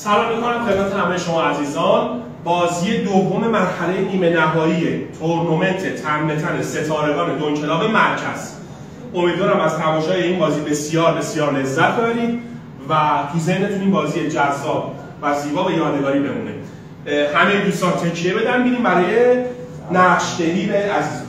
سلام میکنم خدمت همه شما عزیزان. بازی دوم مرحله نیمه نهایی تورنمنت تن ستارگان دونکلاب مرکز. امیدوارم از تماشای این بازی بسیار بسیار لذت ببرید و تو ذهنتون این بازی جذاب و زیبا به یادگاری بمونه. همه دوستان تکیه بدن بینیم برای نقش‌دهی به عزیزان.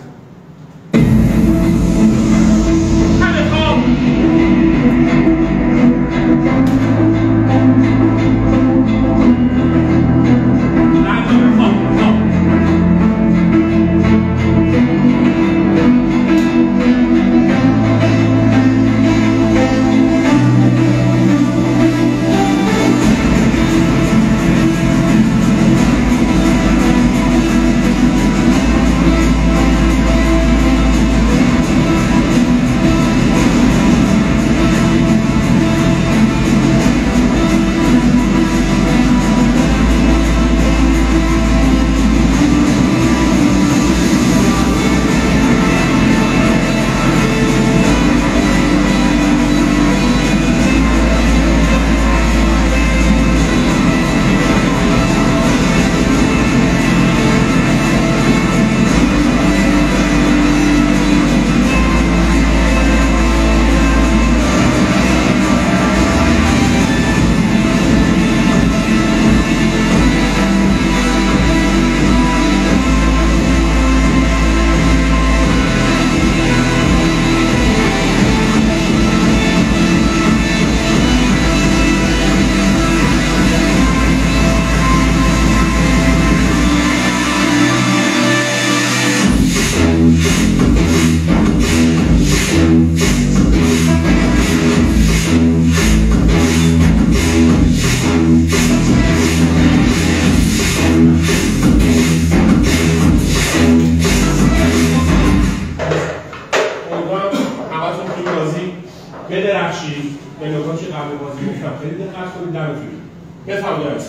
بدرخشید به نکاتی قبل بازی گفتم خیلی دقت کنید دمتون بفرمایید.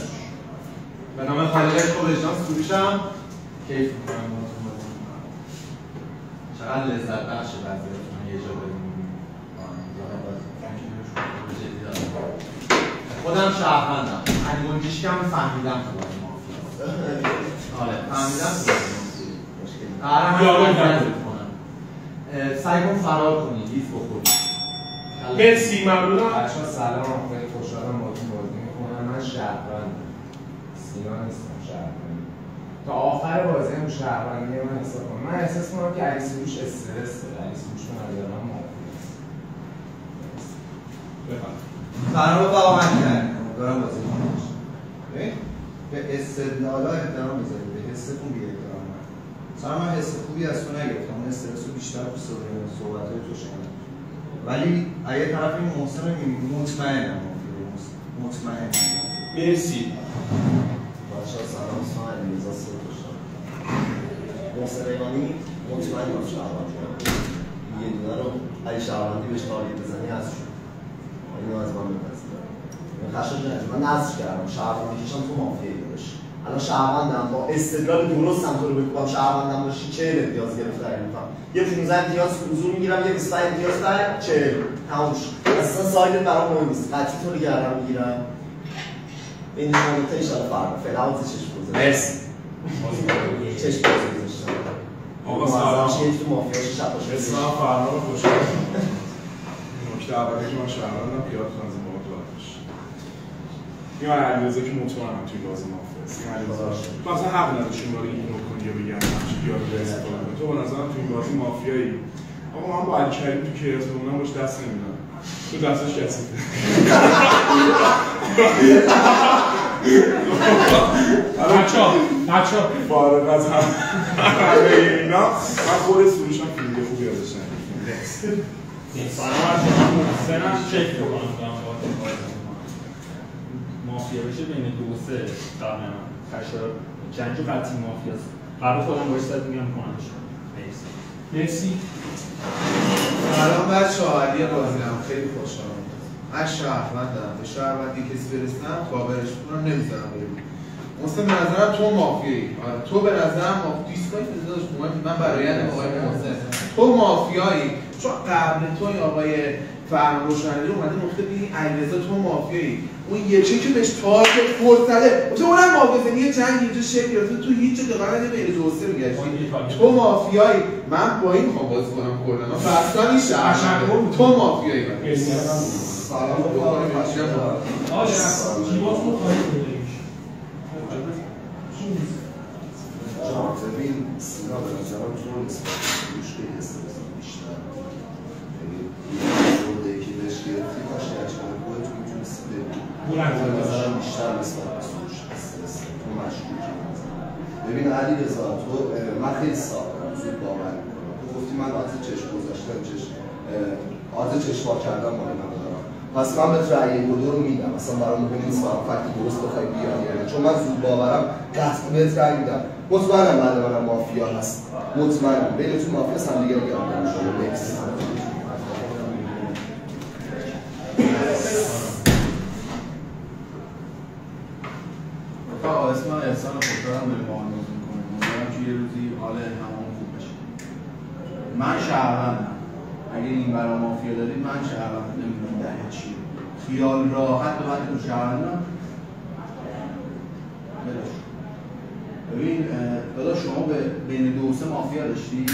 به نام خالق خوبشان سروشم کیف می‌کنم باهاتون بازی می‌کنم. چقدر لذت بخشه بعضیاتون یه جا بریم خودم شهروندم انگونجیش کم فهمیدم تو بازی مافیا. آره فهمیدم تو بازی مافیا قرارم سعی کن فرار کنی لیف بخوری. مرسی ممنونم. بچه‌ها سلام، خیلی خوشحالم باهاتون بازی می‌کنم. من شهروندم. سینا نیستم شهروند. تا آخر بازی هم شهروندی من حساب کنم. من احساس می‌کنم که علی سروش استرس داره. علی سروش به نظرم مافیاست. بفرمایید. سلام رفقا من کردم. دارم بازی می‌کنم. به استدلالا احترام بذارید. به حستون بی‌احترام نکنید. مثلا من حس خوبی از تو نگرفتم. اون استرس رو بیشتر تو صحبت‌های تو شنیدم. ولی اگه طرف این محسن رو می‌بینی مطمئنم مطمئنم. مرسی. بچه‌ها سلام، اسمم علیرضا سیدخوشم. محسن ریحانی مطمئنم شهروندی. یه دونه رو اگه شهروندی بهش تارگت بزنی هست شد. اینو از من بپذیر. خشم نجم من نصر کردم شهروندی کشم تو مافیایی داشت. الان شهروندم با استدلال درستم تو رو بگم شهروندم باشی 40 امتیاز گرفته می‌کنم. یه 15 امتیاز حضور میگیرم، یه 25 امتیاز در 40 تموم شد. اصلا سایت برام مهم نیست. قطعی تو رو گردن میگیرم. این شما تا ان شاءالله فردا فعلا واسه چشم گذاشتم. مرسی. چشم گذاشتم. آقا سلام. چه تو مافیا شب باشه. اسمم فرهاد خوشحالم. نکته اولی که من شهروندم پیاد خانزم با تو آتش. این من علیرضا که مطمئنم توی بازی مافیاست. این علیرضا تو اصلا حق نداری شما رو ایگنور کنی یا بگم همچین پیاد رو استفاده کنی. تو به نظرم توی بازی مافیایی. آقا من با علی کریم تو کیاس بمونم باش دست نمیدم. تو دستش کثیفه. بچه‌ها فارغ از همه اینا من خود سروشم فیلم خوبی ازش ندیدم. سلام علیکم. محسنم چک بکنم دارم باهاتون بازی می‌کنم. مافیا بشه بین 2 و 3 قبلا خشایار جنگ قطعی مافیاست. قبل خودم باش صد میگم کنمش. مرسی. سلام بچه‌ها، علی بازی‌ام. خیلی خوشحالم. من شهروندم. به شهروندی کسی برسم کاورش می‌کنم، نمی‌ذارم بره. محسن به نظرم تو مافیایی. آره تو به نظرم دیسکای داداش من برایند آقای محسن تو مافیایی، چون قبل تو این آقای فرمان روشنی اومده نقطه ببین علیرضا تو مافیایی، اون یکی که بهش تارگت فورس زده تو اونم مافیایی، یه جنگ اینجا شکل گرفته، تو هیچ جا دقیقاً بین دو سه میگشتی تو مافیایی، من با این میخوام بازی کنم کلا من فرضاً این شهر تو مافیایی. سلام ببین سینا به نظرم تو نسبت روش که استرس بیشتر شده که بهش گرفتی کاش نچنه خودت میتونستی ببین به نظرم بیشتر نسبت به سوش استرس تو مشکوکی. ببین علیرضا تو من خیلی سابقم زود باور میکنم، تو گفتی من عادت چشم گذاشتم عادت چشم وا کردم مالی ندارم، پس من بهت رأی کدو رو میدم، اصلا برام مهم نیست برام فکتی درست بخوای بیاری، چون من زود باورم قطعی بهت رأی میدم. مطمئنم بعد منم مافیا هست، مطمئنم بینتون مافیا هست، هم دیگه رو گردن شده. نکس رفقا اسم من احسان خوشحالم داریم با هم بازی میکنیم، امیدوارم که یه روزی حال همون خوب بشه. من شهروندم، اگه این برای مافیا دارید من شهروندم، نمیدونم دلیل چیه، خیال راحت به من تو شهروندم. ببین داداش شما بین دو سه مافیا داشتی؟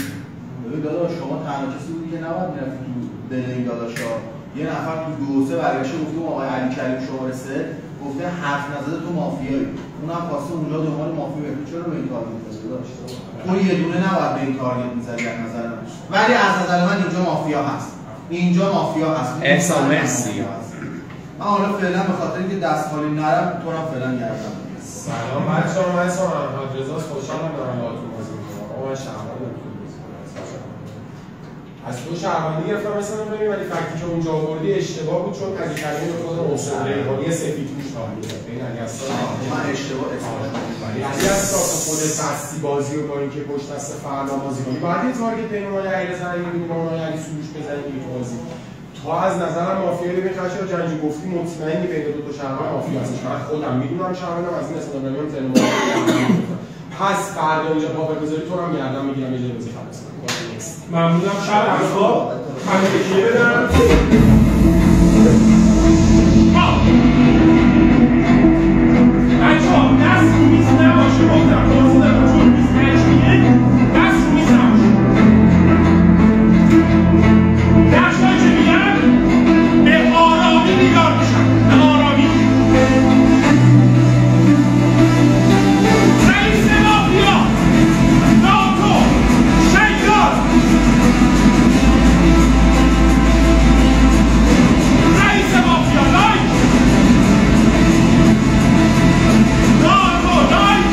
ببین داداش شما تنها کسی بودی که نباید میرفتی تو دل این داداشا، یه نفر تو دو سه برگشته گفته آقای علی کریم شماره 3 گفته حرف نزده تو مافیایی، اونم خواسته اونجا دنبال مافیا بره، چرا به این تارگت می‌زنی داداش؟ تو یه دونه نباید به این تارگت می‌زدی از نظر من، ولی از نظر من اینجا مافیا هست، اینجا مافیا هست. احسان مرسی. من حالا فعلا به خاطر اینکه دست خالی نرم تو رو فعلا گردم. سلام بچه‌ها، من اسمم احمد رضاست، خوشحالم دارم باهاتون بازی می‌کنم. آقا من شهروندم که بازی کنم. از تو شهروندی گرفتم مثلا ببین، ولی فکتی که اونجا آوردی اشتباه بود، چون علی کریم به خود محسن ریحانی سفید پوش تارگت زد. این علی اصلا من اشتباه اسمش ولی علی اصلا خودت بستی بازی رو با اینکه پشت دست فردا بازی کنی. بعد یه تارگت بین اونها علیرضا می‌بینی با اونها علی سروش بزنی این بازی. تو از نظرم مافیا ببین خشایار جنگی گفتی مطمئنی بین دو تا شهروند مافیا هستش. من خودم میدونم شهروندم، از این استفاده می‌کنم تلمون. پس فردا اینجا پاور بذاری تو هم گردن میگیرم، یه جای بازی خلاص کنم. ممنونم. شب اخبار همه تکیه بدن. بچه‌ها دست رو میز نباشه، گفتم بازی دارم چون 25 میگه دست رو میز نباشه. نقشایی که میگن به آرامی بیدار میشن، به آرامی. رئیس مافیا ناتو شیطان، رئیس مافیا لایک، ناتو لایک،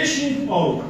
شیطان.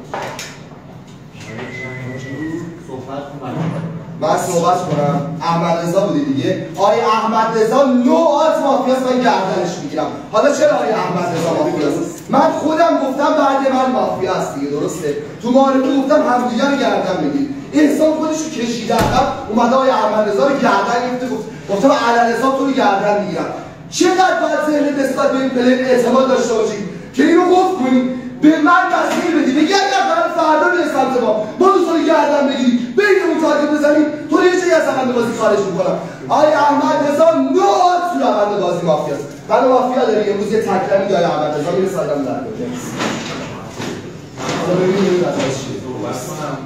من صحبت کنم. احمد رضا بودی دیگه. آقای احمد رضا نوعات مافیاست، من گردنش میگیرم. حالا چرا آقای احمد رضا مافیاست؟ من خودم گفتم بعد من مافیا هست دیگه، درسته؟ تو معارفه گفتم همدیگه رو گردن بگیر. احسان خودش رو کشیده عقب، اومده آقای احمد رضا رو گردن گرفته، گفتم علی رضا تو رو گردن میگیرم. چقدر باید ذهن نسبت به این پلیر اعتماد داشته باشید که اینو قفل کنی به من مسیر بدی بگی اگر قرار فردا به سمت ما دوست داری گردن بگیری بینمون تارگت بزنی تو یه چیزی از روند بازی خارج میکنم. آقای احمد رضا نوعات تو روند بازی مافیاست. من مافیا داری امروز یه تکرمی دای احمد رضا میره سایدم در بیاد. حالا ببینیم نتایج چیه. صحبت کنم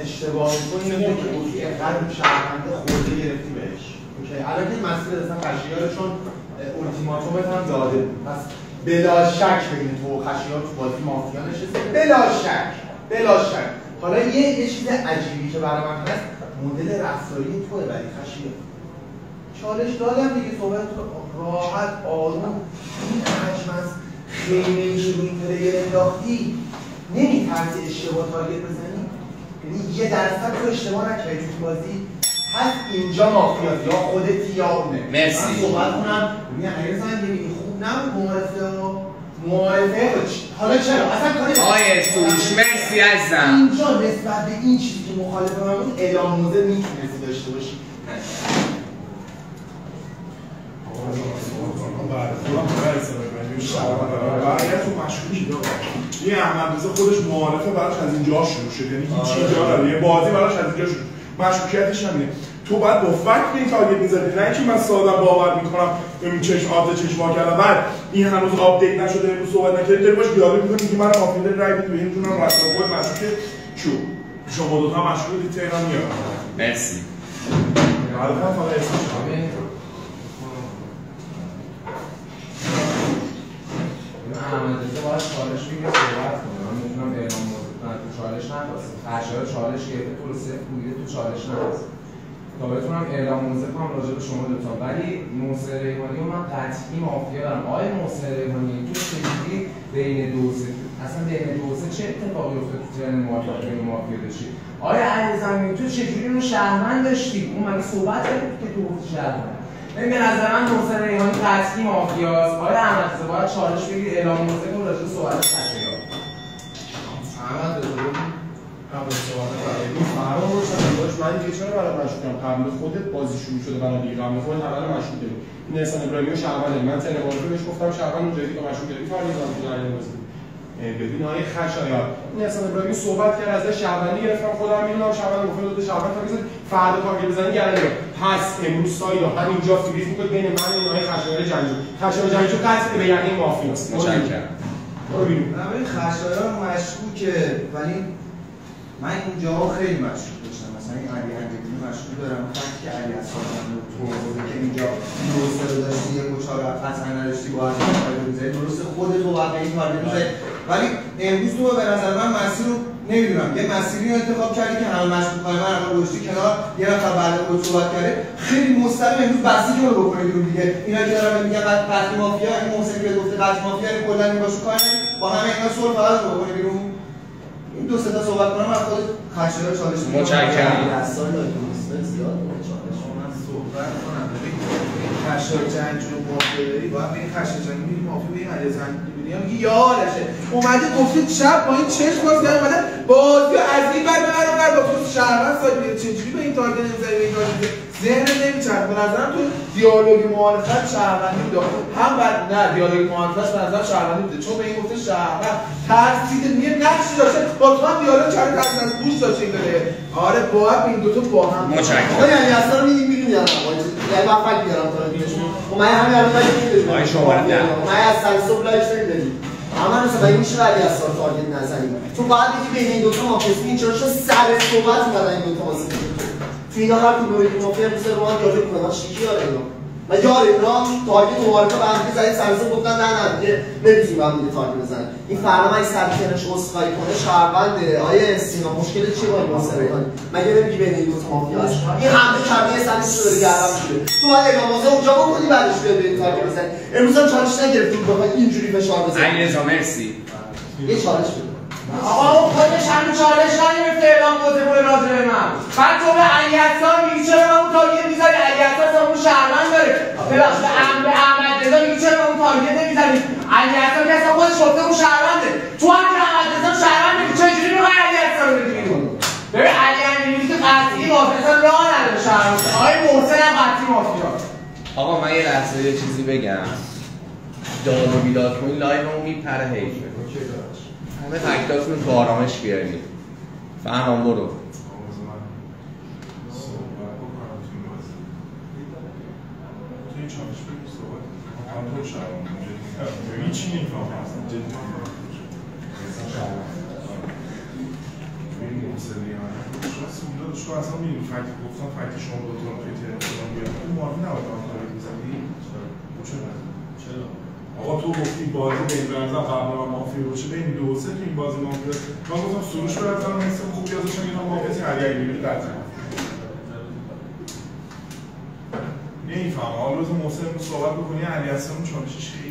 اشتباه می‌کنی اینه که گفتی اینقدر شهروند خورده گرفتی بهش. اوکی الان که مسئله اصلا خشیار چون اولتیماتومت هم داده بود. پس بلا شک بین تو و خشیار تو بازی مافیا نشسته. بلا شک. حالا یه چیز عجیبی که برای من هست مدل رفتاری توه ولی خشیار. چالش دادم دیگه صحبت راحت آروم این حجم از خیمه‌ای که روی این پلیر انداختی نمی‌ترسی اشتباه تارگت بزنی؟ یعنی 1% تو اشتباه نکردی تو بازی هست اینجا مافیاست یا خودتی یا اونه. مرسی. من صحبت کنم ببین علیرضا دیگه خوب نبود معارفه حالا چرا اصلا کاری آقای سروش مرسی عزیزم. اینجا نسبت به این چیزی که مخالف من بود اعلام موضع میتونستی داشته باشی. برای تو مشکوکی داره این احمد رضا خودش معارفه براش از اینجا شروع شد یعنی هیچ چیزی داره یه بازی براش از اینجا شروع مشکوکیتش همینه تو باید با فکت این تارگت می‌زدی نه اینکه من ساده باور می‌کنم این چشم آبز چشم وا کردم بعد این هنوز آپدیت نشده امروز صحبت نکردی داری باش دیالوگ می‌کنی که من مافیا داری رای بدی این جونم راستا خود مشکوکه چو شما دو تا مشکوکی تهران میاد مرسی الان فقط اسمش احمد رضا باید چالش بگیره صحبت کنه. من میتونم اعلام موضوع کنم تو چالش نخواستم. خشایار چالش گرفته تو رو صفر بگیره تو چالش نخواستم. تا بتونم اعلام موضوع کنم راجع به شما دوتا. ولی محسن ریحانی رو من قطعی مافیا دارم. آقای محسن ریحانی تو چجوری بین دوسه اصلا بین دوسه چه اتفاقی افتاد تو ترن موافقت بین مافیا داشتی؟ آقای علیزمینی تو چجوری اون شهروند داشتی؟ اون مگه صحبت کرد که تو گفتی شهروند؟ به نظر من محسن ریحانی قطعی مافیاست. آقای احمد رضا باید چالش بگیر اعلام موضع کن راجع به صحبت خشایار. احمد رضا قبل صحبت این فرام رو باش من دیگه چرا برات مشکوکم قبل خودت بازی شروع شده برای دیگه قبل خودت اول مشکوک داری این احسان ابراهیمی شهروند من تن معرفه بهش گفتم شهروند اونجوری که مشکوک داری کار نمی‌کنم تو جریان بازی ببین آقای خشایار این احسان ابراهیمی صحبت کرد از شهروندی گرفتم خودم میدونم شهروند گفتم دو تا شهروند تاگه فردا تارگت بزنی گردن پس امروز ساید همینجا فریز می‌کنه بین من و آقای خشایار جنگجو قطعی به یقین مافیاست. متشکرم. ببین خشایار مشکوکه ولی من اینجا خیلی مشکوک داشتم مثلا این علی امیری مشکوک دارم فکت که علی اساسا تو که اینجا درسته رو داشتی یک و چهار قطعا نداشتی با از این تارگت می‌زدی درسته خودت رو باید به این تارگت می‌زدی ولی امروز تو به نظر من مسیر رو نمیدونم یه مسیری رو انتخاب کردی که همه مشکوک‌های من الان گذاشتی کنار یه نفر بعد خود صحبت کرده خیلی مستقیم امروز بسیج رو بکنید بیرون دیگه اینا که دارن میگن قطعی مافیا این محسن که گفته قطعی مافیا کلا این باشو کار با همه اینا صلح فقط رو بکنید بیرون این دو سه تا صحبت کنم من خود خشایار چالش میگم متشکرم اصلا نمی‌دونم زیاد چالش من صحبت کنم ببین خشایار جنگجو مافیا داری باید ببین خشایار جنگجو میگی مافیا ببین علی زنگی میگی یادشه اومده گفته شب با این چشم باز کرد اومده بازی از این بعد ببر با خود شهروند ساید میاد چجوری به این تارگت نمی‌زنی به این تارگت ذهن نمیچرخه به نظرم تو دیالوگ معارفت شهروندی بود هم بعد نه دیالوگ معارفش به نظر شهروندی بود چون به این گفته شهروند ترسیده میگه نقشی داشته با تو هم دیالوگ کرده ترس از گوش داشته این داره آره باید این دو تا با هم متشکرم یعنی اصلا میگیم بیرون یعنی من فکر می‌کردم تا اینجاشون من همین الان میگم آقای شماره 10 من از سر صبح لایک نمیدادی اما مثلا این میشه ولی از سر تارگت نزنیم تو باید بگی بین این دو تا مافیا این چرا سر صحبت اومدن این دو تا واسه تو اینا هر کدوم یک مافیا مثل رو دیالوگ کنن شیکی داره اینا و یار اینا تارگت معارفه به هم زدن سرسو گفتن نه دیگه نمی‌تونیم با هم دیگه تارگت بزنیم این فردا من سرکنش اسخای کنه شهرونده آیه سینا مشکل چیه با این مسئله مگه نمیگی بین این دو تا مافیا هست این همه کمی سنی شده دیگه گردم شده تو باید اقامت اونجا بکنی بعدش بیاد به این تارگت بزنی امروز هم چالش نگرفتی بخوای اینجوری فشار بزنی علیرضا مرسی یه چالش بده آقا اون خودش همین چالش نگرفته اعلام موضع کنه راجع به من بعد تو به علی حسان میگی چرا اون تارگت می‌زنی علی حسان اون شهروند داره ببخشید به احمد رضا میگی چرا اون تارگت نمی‌زنی علی حسان که اصلا خودش گفته اون شهرونده تو هم که احمد رضا شهرونده که چجوری می‌خوای علی حسان رو بدی بیرون ببین علی امیری که قطعی مافیا راه نداره شهرونده آقای محسن هم قطعی مافیا آقا من یه لحظه یه چیزی بگم داد و بیداد کنی لایومون میپره حیفه. همه فکتاتون رو تو آرامش بیارید. فهم برو. هیچی نمیفهمم اصلا جدی شما اصلا میدونی فکتی گفتم فکتی شما دوتون توی تلفن بیارم اون معافی نباید آن کاری میزنی؟ چرا؟ آقا تو گفتی بازی بین برنزم قبل هم مافی باشه بین 2 و 3 تو این بازی مافی هست من گفتم سروش برنزم مثل خوبی ازشان اینا مافی هستی علی علیمی قطعی نمیفهم حالا روز محسن رو صحبت بکنی علی اصلا اون چالشش خیلی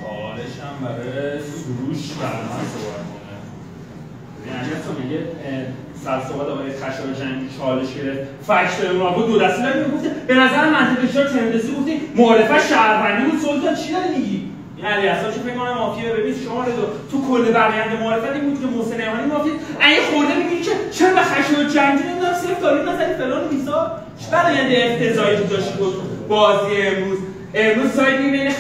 چالش هم برای سروش برای من صحبت کنه یعنی اصلا میگه سر صحبت آقای خشایارجنگی چالش گرفت فکت رو با دو دستی داریم گفته به نظر منطقی شد تندسی گفتی معرفه شهروندی بود سلطان چی داری میگی؟ یعنی اصلا چه فکر کنم مافیا ببین شما تو کل برآیند معرفت این بود که محسن ایمانی مافیا اگه خورده میگی که چرا به خشایارجنگی نمیدونم صفر تاریخ نزدی فلان و بیسار چه برآیند افتضاحی تو داشتی بازی امروز سایدی بین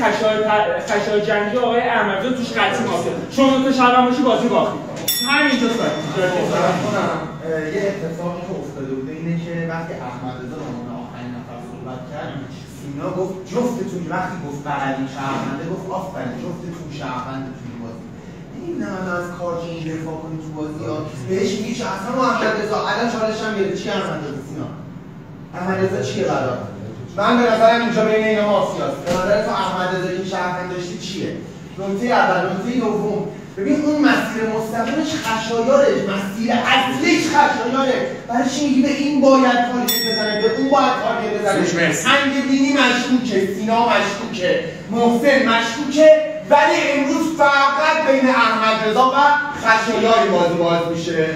خشایارجنگی و آقای احمدجان توش قطعی مافیا شما تو شهروند باشی بازی باختی همینجا سایدی یه اتفاقی که افتاده بوده اینه که وقتی احمدرضا به عنوان آخرین نفر صحبت کرد سینا گفت جفتتون وقتی گفت بغلی شهرونده گفت آفرین جفتتون شهرونده توی بازی این نه از کار که این دفاع کنی تو بازی ها بهش میگی که اصلا احمدرضا الان چالش هم گرفت چی احمدرضا سینا احمدرضا چیه برات من به نظرم اینجا بین اینا مافیاست به نظر تو احمدرضا این شهروند داشتی چیه نکته اول نکته دوم ببین اون مسیر مستقیمش خشایاره مسیر اصلیش خشایاره برای چی میگی به این باید تارگت بزنه به اون باید تارگت بزنه انگبینی مشکوکه سینا مشکوکه محسن مشکوکه ولی امروز فقط بین احمدرضا و خشایار بازی باز میشه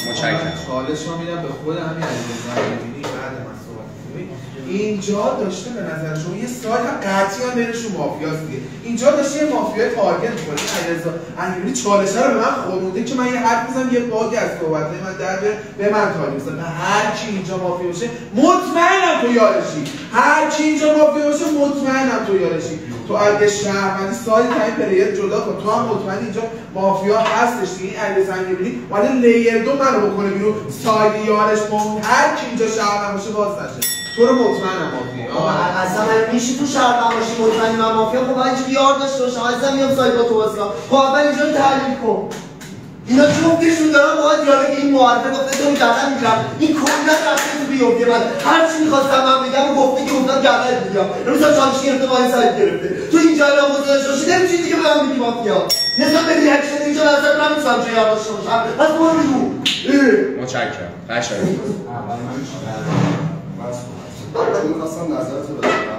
متشکرم چالش ما میدم به خود همین علیرضا ببینی بعد من صحبت کنیم اینجا داشته به نظر شما یه سایت قطعی هم بینشون مافیاست دیگه اینجا داشته یه مافیا تارگت می‌کنه علیرضا امیری چالش رو به من خورونده که من یه حرف بزنم یه باگی از صحبت‌های من در به من تارگت بزنه به هر کی اینجا مافیا باشه مطمئنم تو یارشی هر کی اینجا مافیا باشه مطمئنم تو یارشی تو اگه شهروندی سایت تایم پلیر جدا کن تو هم مطمئن اینجا مافیا هستش دیگه علیرضا امیری ولی لیر 2 منو بکنه بیرون سایت یارش هر کی اینجا شهروند باشه باز نشه تو رو مطمئنم مافیا اصلا من میشه تو شهروند باشی مطمئنی من مافیا خب باید بیار داشته باشم اصلا میام سایت با تو بازی کنم خب اول اینجا رو تحلیل کن اینا جفتشون دارن باید دیالوگ این معارفه گفته تو رو گردن میگیرم این کلا رفته تو بیفته من هر چی می‌خواستم من بگم و گفته که گفتم گردن میگیرم امروز چالش گرفته با این سایت گرفته تو اینجا الان گذاشته باشی نمی‌تونی دیگه به من بگی مافیا نسبت به ریاکشن اینجا نظر من نمی‌تونم چه یار داشته باشم پس برو بگو متشکرم قشنگ من می‌خواستم نظرت رو بدم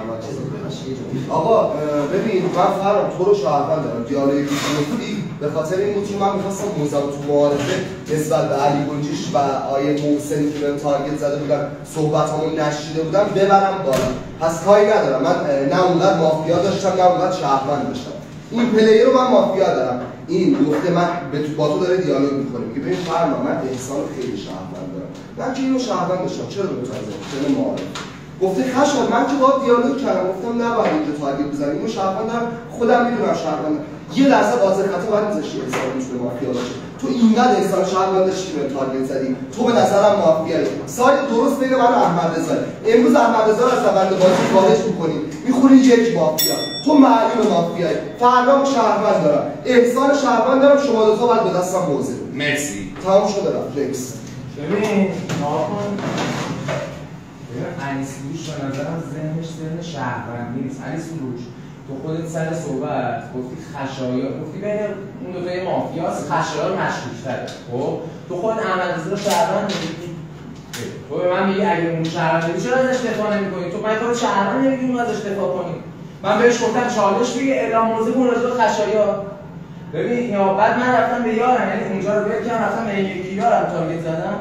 آقا ببین من فرام تو رو شهروند دارم دیالوگی که گفتی به خاطر این بود که من می‌خواستم موزم تو معارفه نسبت به علی گنجیش و آیه محسنی که بهم تارگت زده بودن صحبتامو نشیده بودم ببرم بالا پس کاری ندارم من نه اونقدر مافیا داشتم نه اونقدر شهروند داشتم این پلیر رو من مافیا دارم این گفته من با تو داره دیالوگ می‌کنه میگه ببین فرما من احسان خیلی شهروند دارم من که اینو شهروند داشتم چرا متوجه چرا معارفه گفته خشم من که باهات دیالوگ کردم گفتم نباید اینجا تارگت بزنیم اون شهروندم خودم میدونم شهروندم یه درصد آذر خطا باید میذاشتی انسان میتونه مافیا باشه تو اینقدر انسان شهروند داشتی که تارگت زدی تو به نظرم مافیایی سایت درست بین من و احمدرضا امروز احمدرضا رو از روند بازی خارج می‌کنی می‌خونی یک مافیا تو معلوم مافیایی فردا شهروند دارم احسان شهروند دارم شما دو تا باید به دستم موزه مرسی تمام شده رفت رکس ببین ناکن علی سروش به نظرم ذهنش ذهن شهروندی نیست علی سروش تو خودت سر صحبت گفتی خشایار گفتی بین اون دو تای مافیاست خشایار مشکوک‌تره خب تو خودت احمدرضا رو شهروند می‌گی تو به من میگی اگه اون شهروندی چرا ازش دفاع نمی‌کنی تو من تو شهروند نمی‌گی اون ازش دفاع کنی من بهش گفتم چالش بگی اعلام موضع کن راجع به خشایار ببین یا بعد من رفتم به یارم یعنی اونجا رو ول کردم رفتم به یکی یارم تارگت زدم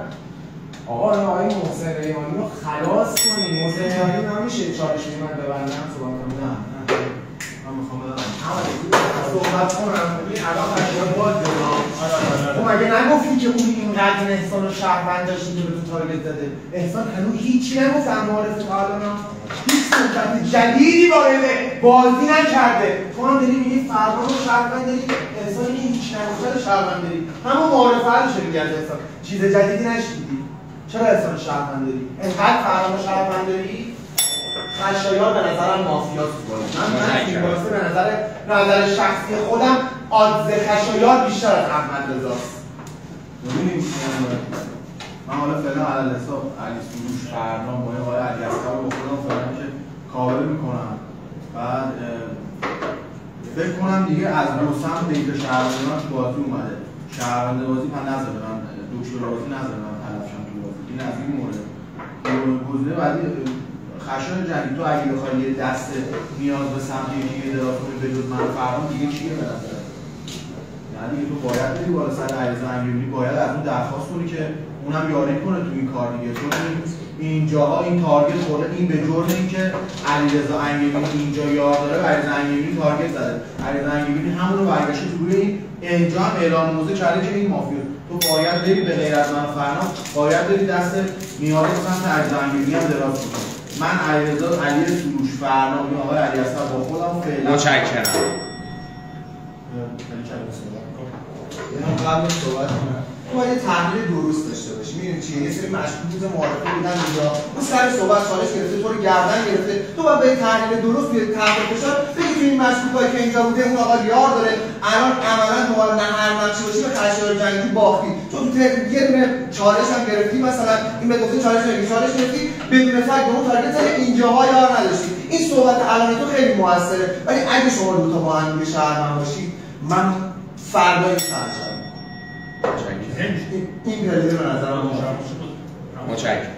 آقا آقای محسن ایمانی رو خلاص کنیم محسن ایمانی نمیشه چالش من ببندم صحبتم نه من میخوام صحبت کنم. الان خشایار باز دادم. تو مگه نگفتی که اون اینقدر احسان و شهروند داشتی که به تو تارگت زده؟ احسان هنوز هیچی نگفت در معارفه تا الان هیچ صحبت جدیدی وارد بازی نکرده. تو هم داری میگی فرمان و شهروند داری، احسانی که هیچ نگفته شهروند داری. همون معارفه رو شده میگرد احسان. چیز جدیدی نشنیدی. چرا احسان شهروند داری؟ انقدر فرمان و شهروند داری؟ خشایار به نظرم مافیاست تو بازی. من این بازی به نظر شخصی خودم آدز خشایار بیشتر از احمد رضاست. ببینید من حالا فعلا علل حساب علی سروش فرنام با آقای علیاصغر رو خودم فعلا که کاور میکنم. بعد فکر کنم دیگه از دو سمت دیگه شهروند من تو بازی اومده. شهروند بازی من نذاره، من دکتر بازی نذاره من تلفشم تو بازی. این از این مورد. گزینه بعدی خشایار جنگی تو اگه بخوای یه دست نیاز به سمت یکی دراز کنی به جز من فرمان دیگه چیه به نظره؟ یعنی تو باید بری بالا سر علیرضا انگبینی، باید از اون درخواست کنی که اونم یاری کنه تو این کار دیگه. چون اینجاها این تارگت خورده، این به جرم اینکه علیرضا انگبینی اینجا یار داره و علیرضا انگبینی تارگت زده. علیرضا انگبینی همون رو برگشته تو روی این اینجا هم اعلام موضع کرده که این مافیا. تو باید بری به غیر از من فرنام باید بری دست نیاز سمت علیرضا انگبینی هم دراز کنی. من علیرضا علی سروش فرنام یا آقای علیاصغر با خودم فعلا متشکرم. قبل صحبت کنم باید یه تحلیل درست داشته باشی. می‌دونی چیه؟ یه سری مشکوک معارفه بودن اینجا، اون سر صحبت چالش گرفته، تو رو گردن گرفته، تو باید به تحلیل درست بیاری تحت فشار بگی تو این مشکوکایی که اینجا بوده اون آقا یار داره. الان عملاً تو نه هر نقشی باشی به خشایار جنگی باختی، چون تو یه دونه چالش هم گرفتی، مثلا این به گفته چالش نگیری، چالش گرفتی بدون فکت اون تارگت زدی، اینجاها یار نداشتی. این صحبت الان تو خیلی موثره، ولی اگه شما دو تا با هم دیگه شهروند باشید من فردا این فرشم این پلیده به نظر من متشکرم.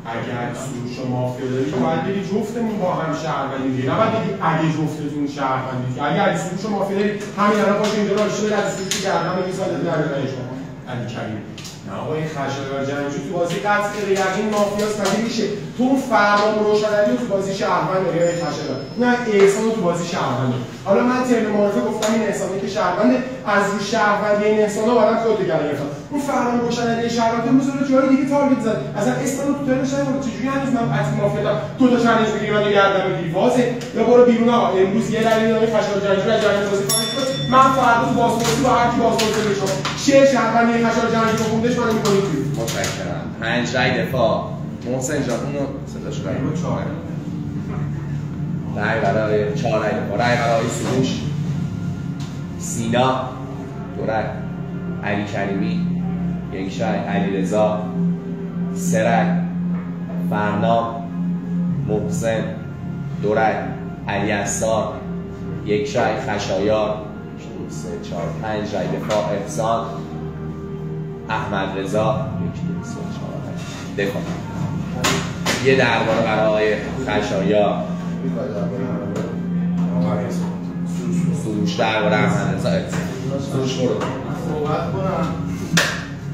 اگر سروش و مافیا داری باید بگی جفتمون با هم شهروندی دیگه، نباید بگی اگه جفتتون شهروندی. اگر سروش و مافیا داری همین الان باشه اینجا رو اشتباه از سروش گردن میگی سال دیگه علی شما علی کریم نه آقا این خشایار جنگی تو بازی قطع غیر یقین مافیاست. مگه میشه تو اون فرمان روشنایی تو بازی شهروند داری یا خشایار نه احسان تو بازی شهروند؟ حالا من ترم معرفه گفتم این احسانی که شهرونده از روی شهروندی این احسانا بعدم خودت گرفتم. اون فرمان روشنایی شهروند میذاره جای دیگه تارگت زد. اصلا احسان تو ترمش نمیاد. چجوری هنوز من قطعی مافیا دارم دو تا چالش بگیری من گردن بگیری واضحه یا برو بیرون آقا امروز یه دلیل داره خشایار جنگی رو از جریان بازی کنید. من فردا تو بازپرسی با هر کی بازپرسی بشم چه شهروندی خشایار جنگی رو خوندش من می‌کنید. متشکرم. 5 رای دفاع. محسن جان اونو صداش کنید. 4 رای برای 4 رای دفاع. رای برای سروش، سینا 2 رای، علی کریمی 1 رای، علیرضا 3 رای، فرنام، محسن 2 رای، علیاصغر 1 رای، خشایار 3 4 5 رای دفاع، احسان، احمد رضا 1 2 3 4 دفاع. یه درباره برای خشایار، سروش درباره احمد رضا. سروش برو صحبت کنم.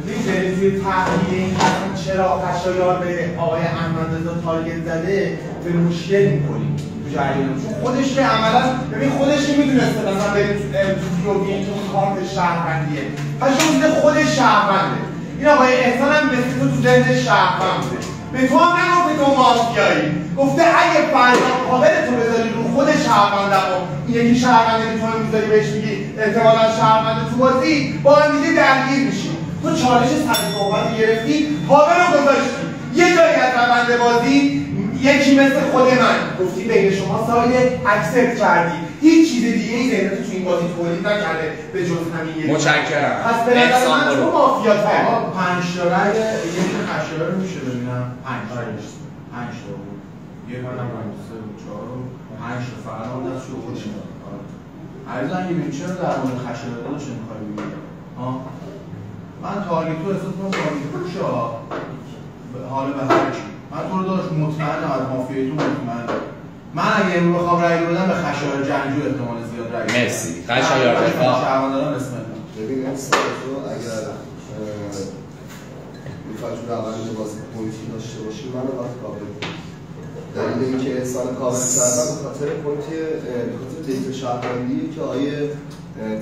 ببین بریزی تحلیل این قسم چرا خشایار به آقای احمد رضا تارگت زده به مشکل می‌کنیم تو جریان. چون خودش که عملا ببین خودش میدونسته مثلا بریم تو پیووی که اون کارت شهروندیه، پس اون خودش شهرونده. این آقای احسان هم مثل تو ذهن شهروند بوده، به تو هم نگفته تو مافیایی، گفته اگه فردا کاور تو بذاری رو خود شهروندم و یکی شهرونده که تو هم میذاری بهش میگی احتمالا شهرونده تو بازی با هم دیگه درگیر میشی. تو چالش سر صحبت گرفتی کاور رو گذاشتی یه جایی از روند بازی یکی مثل خود من گفتی بین شما ساید اکسپت کردی، هیچ چیز دیگه ای ذهنت تو این بازی تولید نکرده به جز همین یه. متشکرم. پس به نظر من تو مافیا تره. 5 تا رای یک خشایار میشه ببینم 5 تا بود. یه منم 3 و 4 و 5 تا فرام دست شو خودش داد. عریض انگبینی چرا در مورد خشایار داداش نمیخوای بگی؟ ها من تارگت رو احساس کنم تارگت روشه حالا به هر کی. من تو رو داشت مطمئنم از مافیای تو مطمئنم. من اگه امروز بخوام رأی بدم به خشایار جنگی احتمال زیاد رأی بدم. مرسی. خشایار دفاع. شهروندان اسم الله. ببین تو اگر میخوای تو روند بازی پوینتی داشته باشی منو باید کاور کنی. دلیل اینکه احسان کاور کردم به خاطر دیتا شهروندی که آیه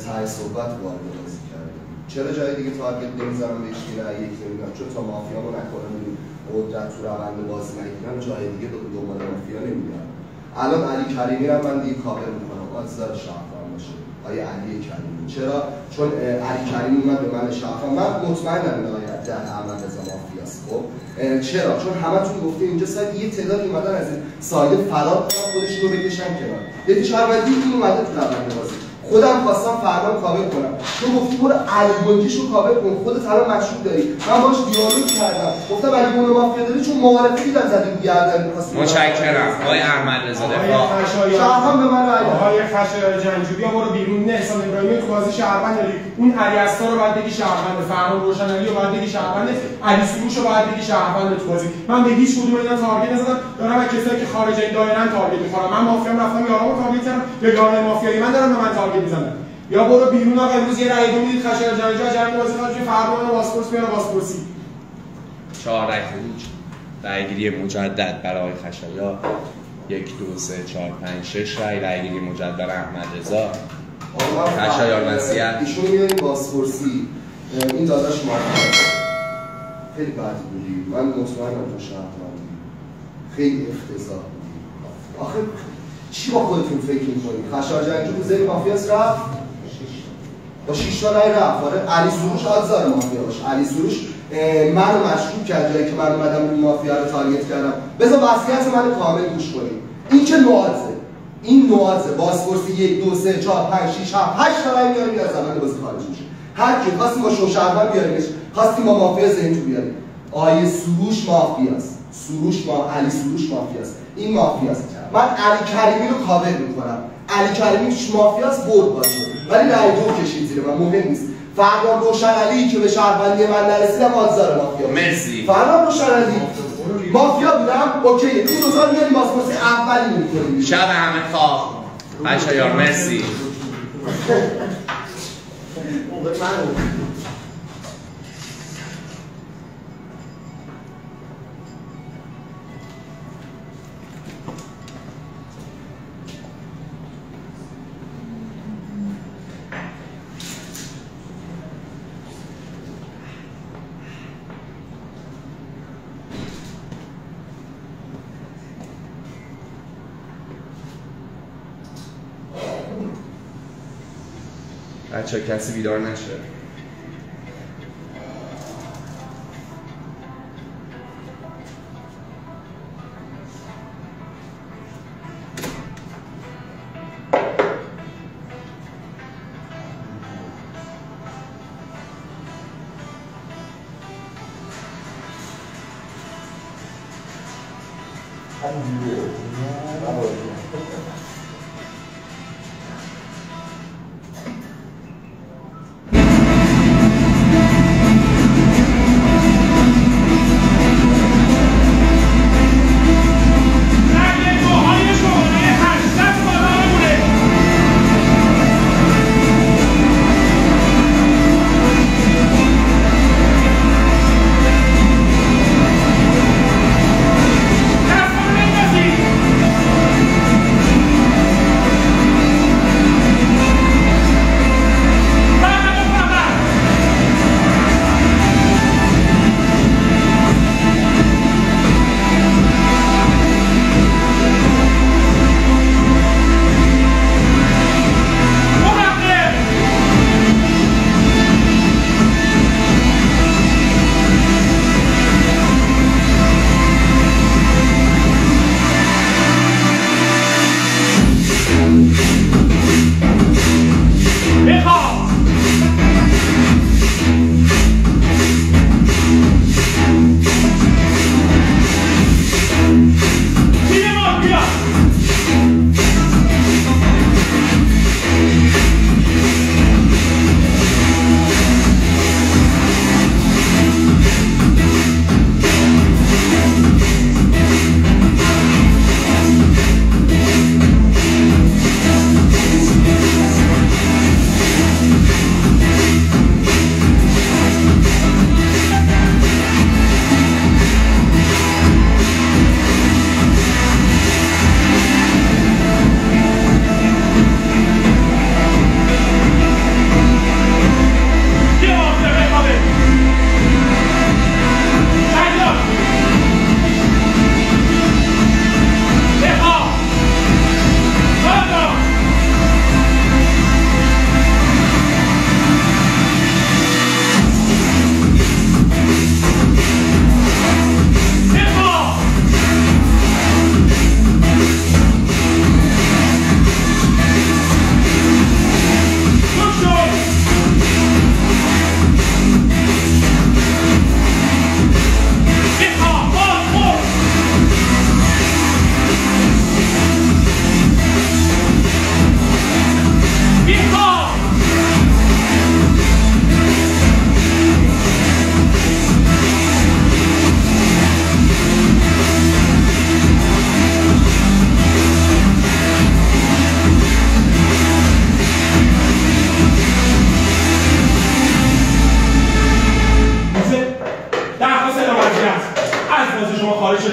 ته صحبت وارد بازی کرده. چرا جای دیگه تارگت نمیزنم بهش که رأی یک نمیدم؟ چون تا مافیامو نکنم این قدرت تو روند بازی نگیرم جای دیگه دنبال مافیا نمیگردم. الان علی کریمی رو من دیگه کاور میکنم، آدزار شهروند باشه آیه علی کریمی. چرا؟ چون علی کریمی اومد به من شهروند، من مطمئنم این آیه احمد رضا مافیاست. خب چرا؟ چون همتون گفته اینجا سایت یه تعداد اومدن از این سایت فرار کنن خودشون رو بکشن کنار. دیگه شهروندی این اومده تو روند بازی. خودم خواستم فردام کاور کنم. تو گفتی برو علی گنجیشو کاور کن، خودت الان مشکوک داری. من باهاش دیالوگ کردم. گفتم علی گنجو مافیا داری چون معارفه دیدم زدی رو گردن می‌خواست. متشکرم. آقای احمد رضا دفاع. شهروند به من رأی داد. آقای خشایار جنجوبی برو بیرون. نه احسان ابراهیمی تو بازی شهروند داری. اون علی استا رو بعد بگی شهروند، فرمان روشنعلی رو بعد بگی شهروند، علی سروش رو بعد بگی شهروند تو بازی. من به هیچ کدوم اینا تارگت نزدم. دارم از کسایی که خارج این دایره تارگت می‌خورم. من مافیام رفتم یارامو تارگت کردم. یا یارای مافیایی من دارم به من تارگت می‌زنن. یا برو بیرون آقا امروز یه رأی دو میدید خشایار جنجا جمع بازی خواهد فرمان واسپورس بیاره واسپورسی 4 رأی خروج. رأیگیری مجدد برای آقای خشایار 1 2 3 4 5 6 رأی. رأیگیری مجدد برای احمد رضا. خشایار وصیت. ایشون میاریم واسپورسی. این داداش مافیاست. خیلی بد بودی. من مطمئنم تو شهروندی. خیلی افتضاح بودی. آخه چی با خودتون فکر می‌کنید؟ خشایار جنجو تو ذهن مافیاس رفت با 6 تا رای رفت. علی سروش آدزار مافیا باشه. علی سروش منو مشکوک کرد جایی که من اومدم اون مافیا رو تارگت کردم. بذار وصیت منو کامل گوش کنید. این که نوازه. این نوازه. بازپرسی 1 2 3 4 5 6 7 8 تا رای میاریم از زمان بازی خارج میشه. هر کی خواستیم با شوشهروند بیاریمش، خواستیم با مافیا ذهن تو بیاریم. آیه سروش مافیاست. علی سروش مافیاست. این مافیاست. من علی کریمی رو کاور میکنم. علی کریمی مافیاست برد باشه. ولی رای دو کشید زیر من مهم نیست. فرمان روشنعلی که به شهروندی من نرسیدم آدزار مافیا. مرسی. فرمان روشنعلی مافیا بودم اوکی. این دو تا میاریم واسه اولی میکنیم. شب همه خواب. خشایار مرسی. بچه کسی بیدار نشه.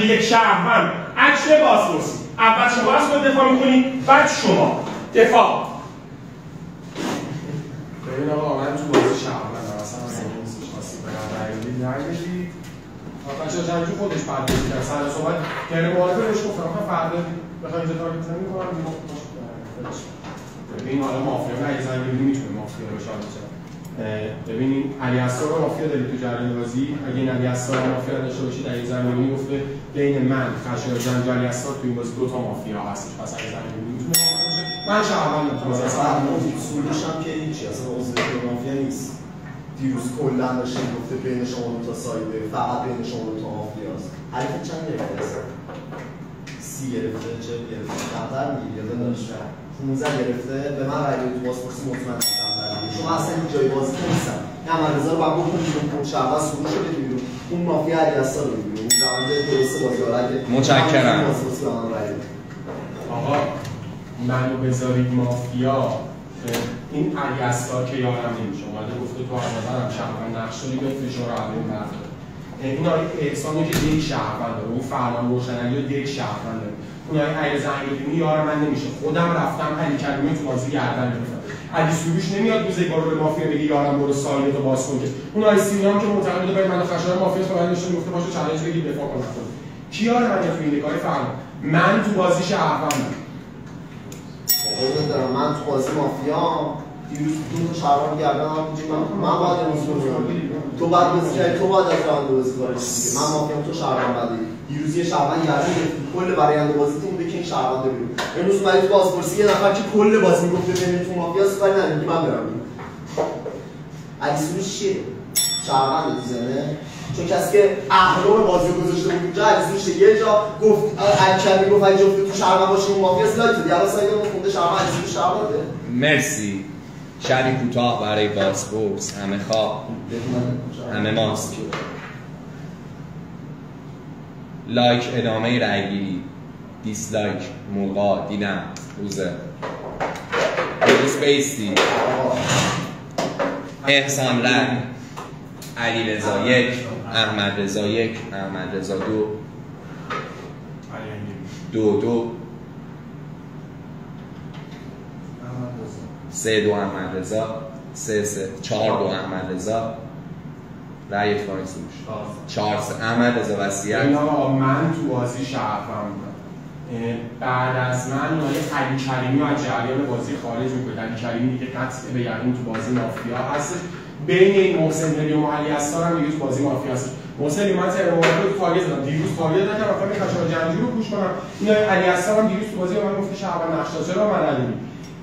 که یک شهروند اکت بازپرسی اول شما از خود دفاع میکنید بعد شما دفاع. ببین آقا من تو بازی شهروندم اصلا از این نیستش خاصی برم رأی بدید بچه جنجو خودش پردازی کرد سر صحبت یعنی معارفه بهش گفتم من فردا بخوام اینجا تارگت بزنی می‌کنم ببین حالا مافیا نه یه زنگ میتونه مافیا باشه البته. ببینید علی اسرار مافیا دارید تو جریان بازی. اگه این علی اسرار مافیا داشته باشید در زمینی گفته بین من خشایار جنجو علی اسرار تو این بازی دو تا مافیا هستش. پس اگه زمینی میتونه من شهروندم تو بازی اصلا اصولش هم که هیچی اصلا عضو مافیا نیست. دیروز کلا داشته گفته بین شما دو تا سایده فقط بین شما دو تا مافیاست. حرف چند گرفته اصلا 30 گرفته 40 گرفته کمتر میگیری یا داداش 15 گرفته به من رای تو بازپرسی مطمئن کمتر میگیری. شما اصلا این جای بازی نیستن. نه محمدرضا رو باید بکنید بیرون اون شهروند سروش رو بدید بیرون اون مافیا علیرضا رو بدید بیرون. این روند درست بازی داره. متشکرم. آقا منو بذارید مافیا این علی اسرار که یارم نمیشه اومده گفته تو از نظرم شهروند نقش داری به فشار اولین برداره. این آقای احسانو که یک شهروند داره اون فرمان روشنایی رو یک شهروند داره. اون آقای علیرضا انگبینی یارم من نمیشه. خودم رفتم علی کریمی تو بازی گردن گرفتم. علی سروش نمیاد روز یک بار به مافیا بگه یارم برو سایت رو باز کن که اون آقای سینیام که معتقده باید من خشایار مافیا تو نشه گفته باشه چالش بگیر دفاع کن. کی یار من تو این نگاه فرمان من تو بازی شهروندم. من تو بازی مافیا دیروز دو تا شهروند گردن من باید امروز تو بعد بازی کردی تو باید از روند بازی خارج شی. من مافیام تو شهروند بعدی دیروز یه شهروند گردن گرفت کل برآینده بازیتون بکن این شهروند بیرون. امروز اومدی تو بازپرسی یه نفر که کل بازی گفته ببین تو مافیاست کاری نداری من برم بیرون. علی سروش چیه؟ شهروند میزنه چون کسی که اهرام بازی رو گذاشته بود اونجا علی سروش یه جا گفت الکمی گفت اگه جفت تو شهروند باشه اون مافیاست لایت داد. یلا سایدمون خونده شهروند علی سروش شهرونده. مرسی. شبی کوتاه برای بازپرس. همه خواب همه ماسک. لایک ادامه رأیگیری. دیسلایک ملغا دیدم روزه درست بیستی. احسان رنگ علیرضا 1 احمدرضا 1 احمدرضا 2 3-2 احمدرضا 3-4-2 احمدرضا رأی فایز روش 4-3 احمدرضا وصیت. آقا من تو بازی شهروندم. بعد از من علی کریمی رو از جریان بازی خارج می‌کنه. علی کریمی که قطع به یقین تو بازی مافیا هست. بین این محسن هلیوم و علی اسرار هم دیگه تو بازی مافیا هست. محسن من ترمومتر رو تارگت زدم. دیروز تارگت نکردم رفتم خشایار جنجو رو پوش کنم. این علی اسرار هم دیروز تو بازی من گفته شهروند نقش داره. چرا من ندیدم؟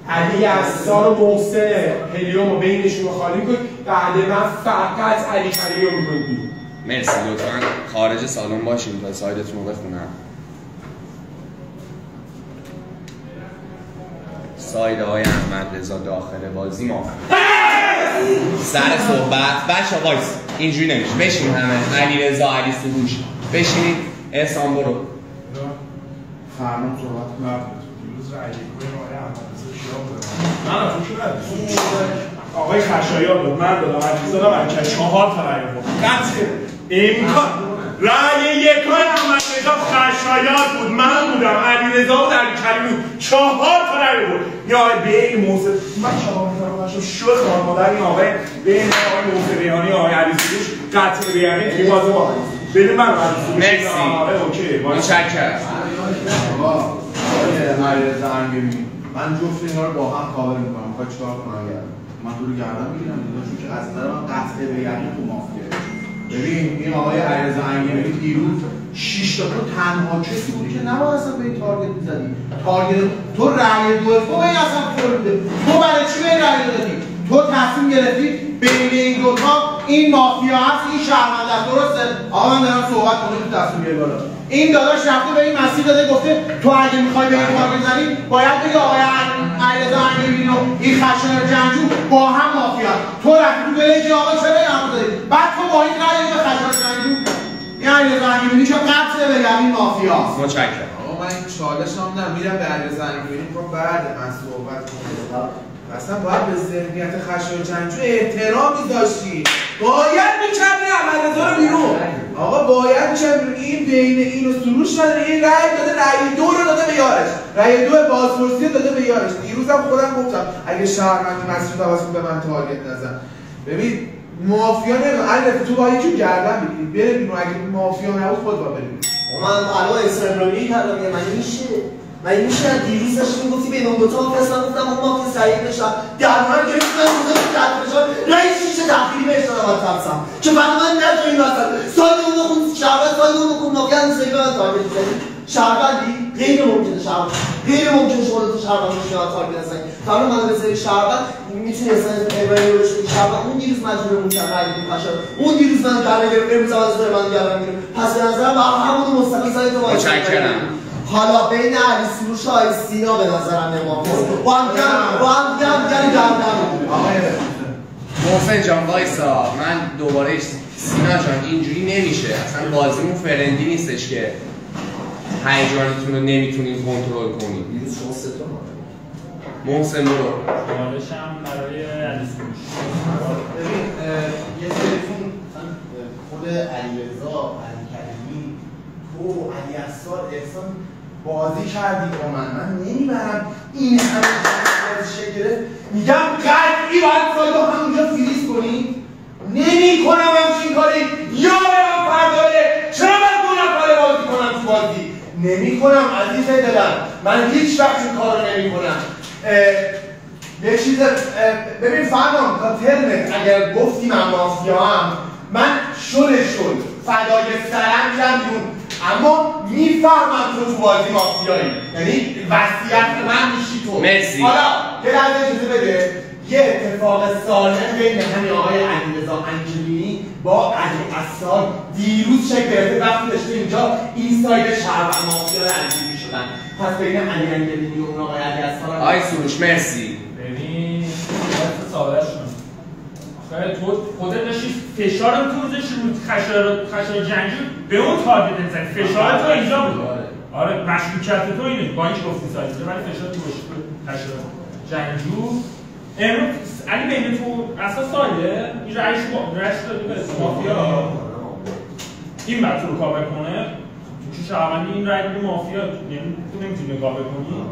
علی اسرار و محسن هلیوم رو بینشون رو خالی کنید. بعد من فقط علی کریمی رو می‌کنید بیرون. مرسی. لطفاً خارج سالن باشین تا سایدتون رو بخونم. ساید آقای احمدرضا داخل بازی مافیا. سر صحبت بچه وایس اینجوری نمیشه. بشین همه. علیرضا علی سروش بشینید. احسان برو. فرمان صحبت کنم. دیروز رأی یکای آقای احمدرضا کیا بوده؟ نه تو کی ندید؟ آقای خشایار بود. من دادم علیرضا دادم 4 تا رأی بود. قطع امکان رأی یکای احمدرضا خشایار بود. من بودم علیرضا و علی کریمی 4 تا رأی بود. یا بین موسی من شما میذارم شد خانواده این آقای بین آقای موسی ریحانی و آقای علی سروش قطع به یقین توی بازی ما ببین من علی سروش. مرسی. اوکی متشکرم. آقای علیرضا انگبینی من جفت اینا رو با هم کاور میکنم. میخوای چیکار کنم؟ من تو رو گردن میگیرم چون که از نظر من قطع به یقین تو مافیا. ببین این آقای علیرضا انگبینی دیروز 6 تا تو تنها کسی بودی که نباید اصلا به این تارگت می‌زدی. تارگت تو رأی دو تو به این اصلا فور بوده. تو برای چی به این رأی دادی؟ تو تصمیم گرفتی بین این دوتا این مافیا هست این شهروند است. درسته؟ آقا من دارم صحبت کنم تو تصمیم گیری بالا. این داداش رفته به این مسیر داده گفته تو اگه می‌خوای به این تارگت بزنی باید بگی آقای علیرضا انگبینی و این خشایار جنجو با هم مافیا. تو رفتی به این آقا چرا این حرف زدی؟ بعد تو با این رأی به خشایار جنجو این علیرضا انگبینی که قطع به یقین مافیاست. متشکرم. آقا من این چالش هم نمیرم به علیرضا انگبینی میگم بعد من صحبت کنم. اصلا باید به ذهنیت خشایار جنجو احترامی داشتی. باید می‌کردی احمدرضا رو بیرون. آقا باید بعدش هم این بین این و سروش نداره، این رأی داده، رأی 2 رو داده به یارش، رأی 2 بازپرسی رو داده به یارش. دیروزم خودم گفتم اگه شهروندی مسعود توسط به من تارگت نزن. ببین مافیا نمیدونم تو با یکی گردن بگیری بره بیرون، اگه مافیا نبود خود با بره بیرون. من الان اسرائیلی کردم یه من میشه دیروز داشت میگفتی بین اون دوتا مافیا هستن، گفتم اون مافیا سعید بشم در من گرفتم بودم کرد بشم رئیس شیشه تخیری بهش دادم از ترسم که بعد من نتو این وسط ساید اون بخون شهروند ساید اون بخون مافیا هم سعید به من تارگت بزنی شهروندی غیر ممکنه شهروند غیر ممکنه شما دوتا شهروند باشی من تارگت بزنی فردا من بذاری شهروند میتونی اصلا ابراهیمی رو بشونی شهروند اون دیروز مجبورمون کرد رای بدیم پاشا اون دیروز من گردن گرفت امروز از داره من گردن میگیره پس به نظرم همون مستقل ساید تو متشکرم. حالا بین علی سروش و آقای سینا به نظرم نمافیست با هم گردن محسن جان وایسا، من دوباره سینا جان اینجوری نمیشه، اصلا بازیمون فرندی نیستش که هیجانتون رو نمیتونین کنترل کنین. محسن برو. حالشم برای علی سروش. ببین یه سریتون خود علیرضا، علی کریمی، تو علی احسان احسان بازی کردی با من نمیبرم این همه بازی شکره میگم قطعی باید سایدو همونجا فریز کنی نمی کنم همچین کاری یا برم فرداله چرا من 2 نفره بازی کنم تو بازی نمی کنم عزیز دلم من هیچ وقت این کار رو نمی کنم یه چیز ببین فهمم تا ترمت اگر گفتی من مافیا هم من شل فدای سرم میرم بیرون اما میفهمم تو بازی مافیایی یعنی وصیت من میشی تو مرسی. حالا یه لحظه اجازه بده یه اتفاق سالم بین همین آقای علیرضا انجلینی با علی احسان دیروز شکل گرفته وقتی داشته اینجا این ساید شهروند مافیا انجلی شدن پس بین علی انجلینی و اون آقای علی احسان آقای سروش مرسی. ببین باید سوالش کنم تو خودت داشتی فشار تو گذاشتی رو خشایار جنگی به اون تارگت نزنی فشار تو اینجا بود آره مشکوکیت تو اینه با اینکه گفتی سایز ولی فشار تو گذاشتی رو خشایار جنگی امروز علی بین تو اساس سایده این رئیس دادی به مافیا این بعد تو رو کاور کنه تو شهروندی این رئیس به مافیا یعنی تو نمیتونی کاور کنی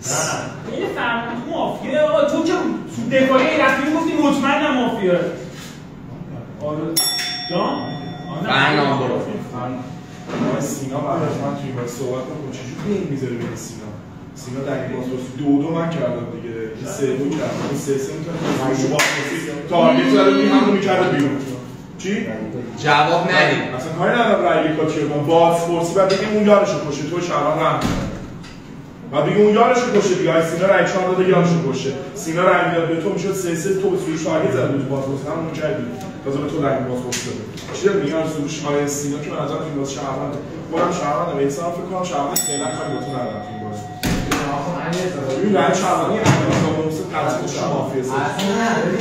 نه این فرمون مافیا آقا تو که تو دفاعی رفتی گفتی مطمئنم مافیا آره جان برنامه برو. سینا بعد از من توی باید صحبت کنم چجور به این میذاره بین سینا در این بازپرسی 2 من کردم دیگه 3-2 کردم 3-3 میتونم تارگت داره همون میکرده بیرون چی؟ جواب ندید اصلا کاری ندارم رأی کار چیه کنم بازپرسی باید بگیم اون یارشو کشه تو شهروند رحم بعد بگیم اون یارشو کشه دیگه سینا رأی 4 داده یارشو کشه سینا رأی میداد به تو میشد 3-3 تو به سروش تارگت زده تو بازپرسی همون کردی تازه به تو رأی بازپرسی داده چی داره میگن سروش آره سینا که به نظر این باز شهروند خودم شهروندم به حساب فکر کنم شهروند فعلا کاری با تو ندارم این باز این رأی شهروندی امیرزا موسی قطعی شما حافظه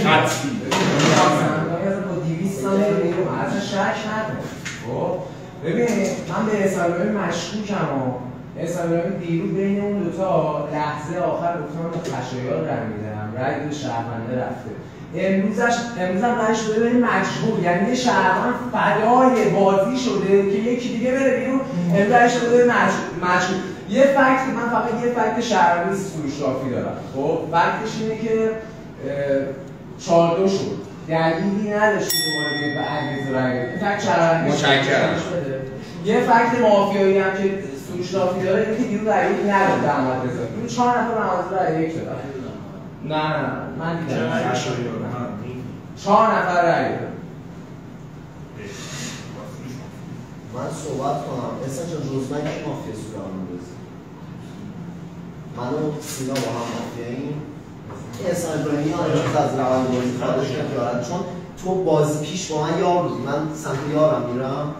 قطعی با 200 سال بیرون اصلا شک نکن خب ببین من به اسلامی مشکوکم و اسلامی دیروز بین اون دوتا لحظه آخر گفتم به خشایار رای میدم رای به شهرونده رفته امروزم رای شده بریم مجبور یعنی یه شهروند فدای بازی شده که یکی دیگه بره بیرون امروز رای شده بریم مجبور یه فکت من فقط یه فکت شهروندی سروشرافی دارم خب فکتش اینه که 4-2 شد دلیلی نداشت که دوباره بیاد به علیرضا رای بده فکت شهروندی متشکرم یه فکت مافیایی هم که سروشرافی داره اینه که دیروز رای یک نداد به احمد رضا اون 4 نفر به احمد رضا رای یک دادن نه من دیدم 4 نفر رای دادن من صحبت کنم اصلا چون روزمن کی مافیا سوره آموزی من و سینا با هم مافیاییم این اصلا ابراهیمی آنجا از روند بازی خارج نمیارد چون تو بازی پیش با من یار بودی من سمت یارم میرم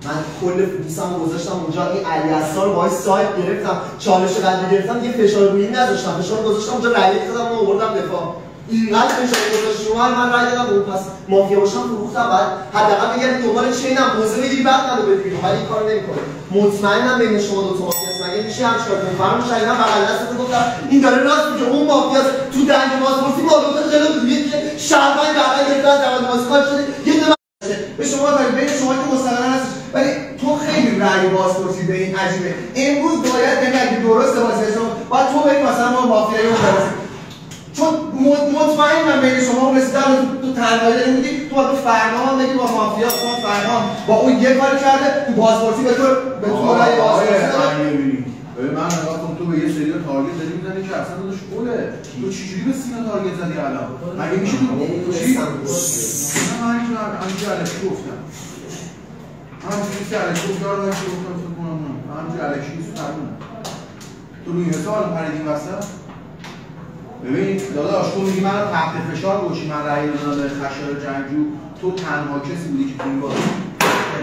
من کل فوکوسم رو گذاشتم اونجا این علی احسان رو باهاش سایت گرفتم چالش قدری گرفتم یه فشار روی نذاشتم فشار گذاشتم اونجا رای دادم و آوردم دفاع اینقدر فشار گذاشتم من رای دادم اون پس مافیا باشم فروختم بعد حداقل بگم دنبال چینم موزه بگیری بعد منو بدی ولی این کارو نمی‌کنه مطمئنم بین شما دو تا مافیاست مگه میشه همش کار کنم فرام شاینا بغل دستت گفتم این داره راست میگه اون مافیاست تو دنگ بازپرسی ما دو تا جلو میگه که شهروند گردن گرفته از روند بازی کار شده یه به شما بین شما که مستقلا هست ولی تو خیلی رأی بازپرسی به این عجیبه. امروز باید یعنی اگه درسته واسه باید تو بگی مثلا ما مافیایی اون برسیم، چون مطمئنم بین شما رسیدن تو تنهایی داری میگی تو باید فردا هم بگی با مافیا اون فردا با اون یه کار کرده تو بازپرسی به تو رأی بازپرسی داده. ببین من نگاه کنم تو به یه سری تارگت داری میزنی که اصلا داداش گله. تو چجوری به سینا تارگت زدی الان؟ مگه میشه تو چی؟ من همینجوری الکی گفتم. همینجوری که الکی گفتم رو چی گفتم فکر کنم نه. همینجوری الکی نیست فرمونه. تو روی حساب پریدین وسط؟ ببین داداش تو میگی من تحت فشار گوشی من رأی دادم به خشایار جنگجو، تو تنها کسی بودی که تو این بازی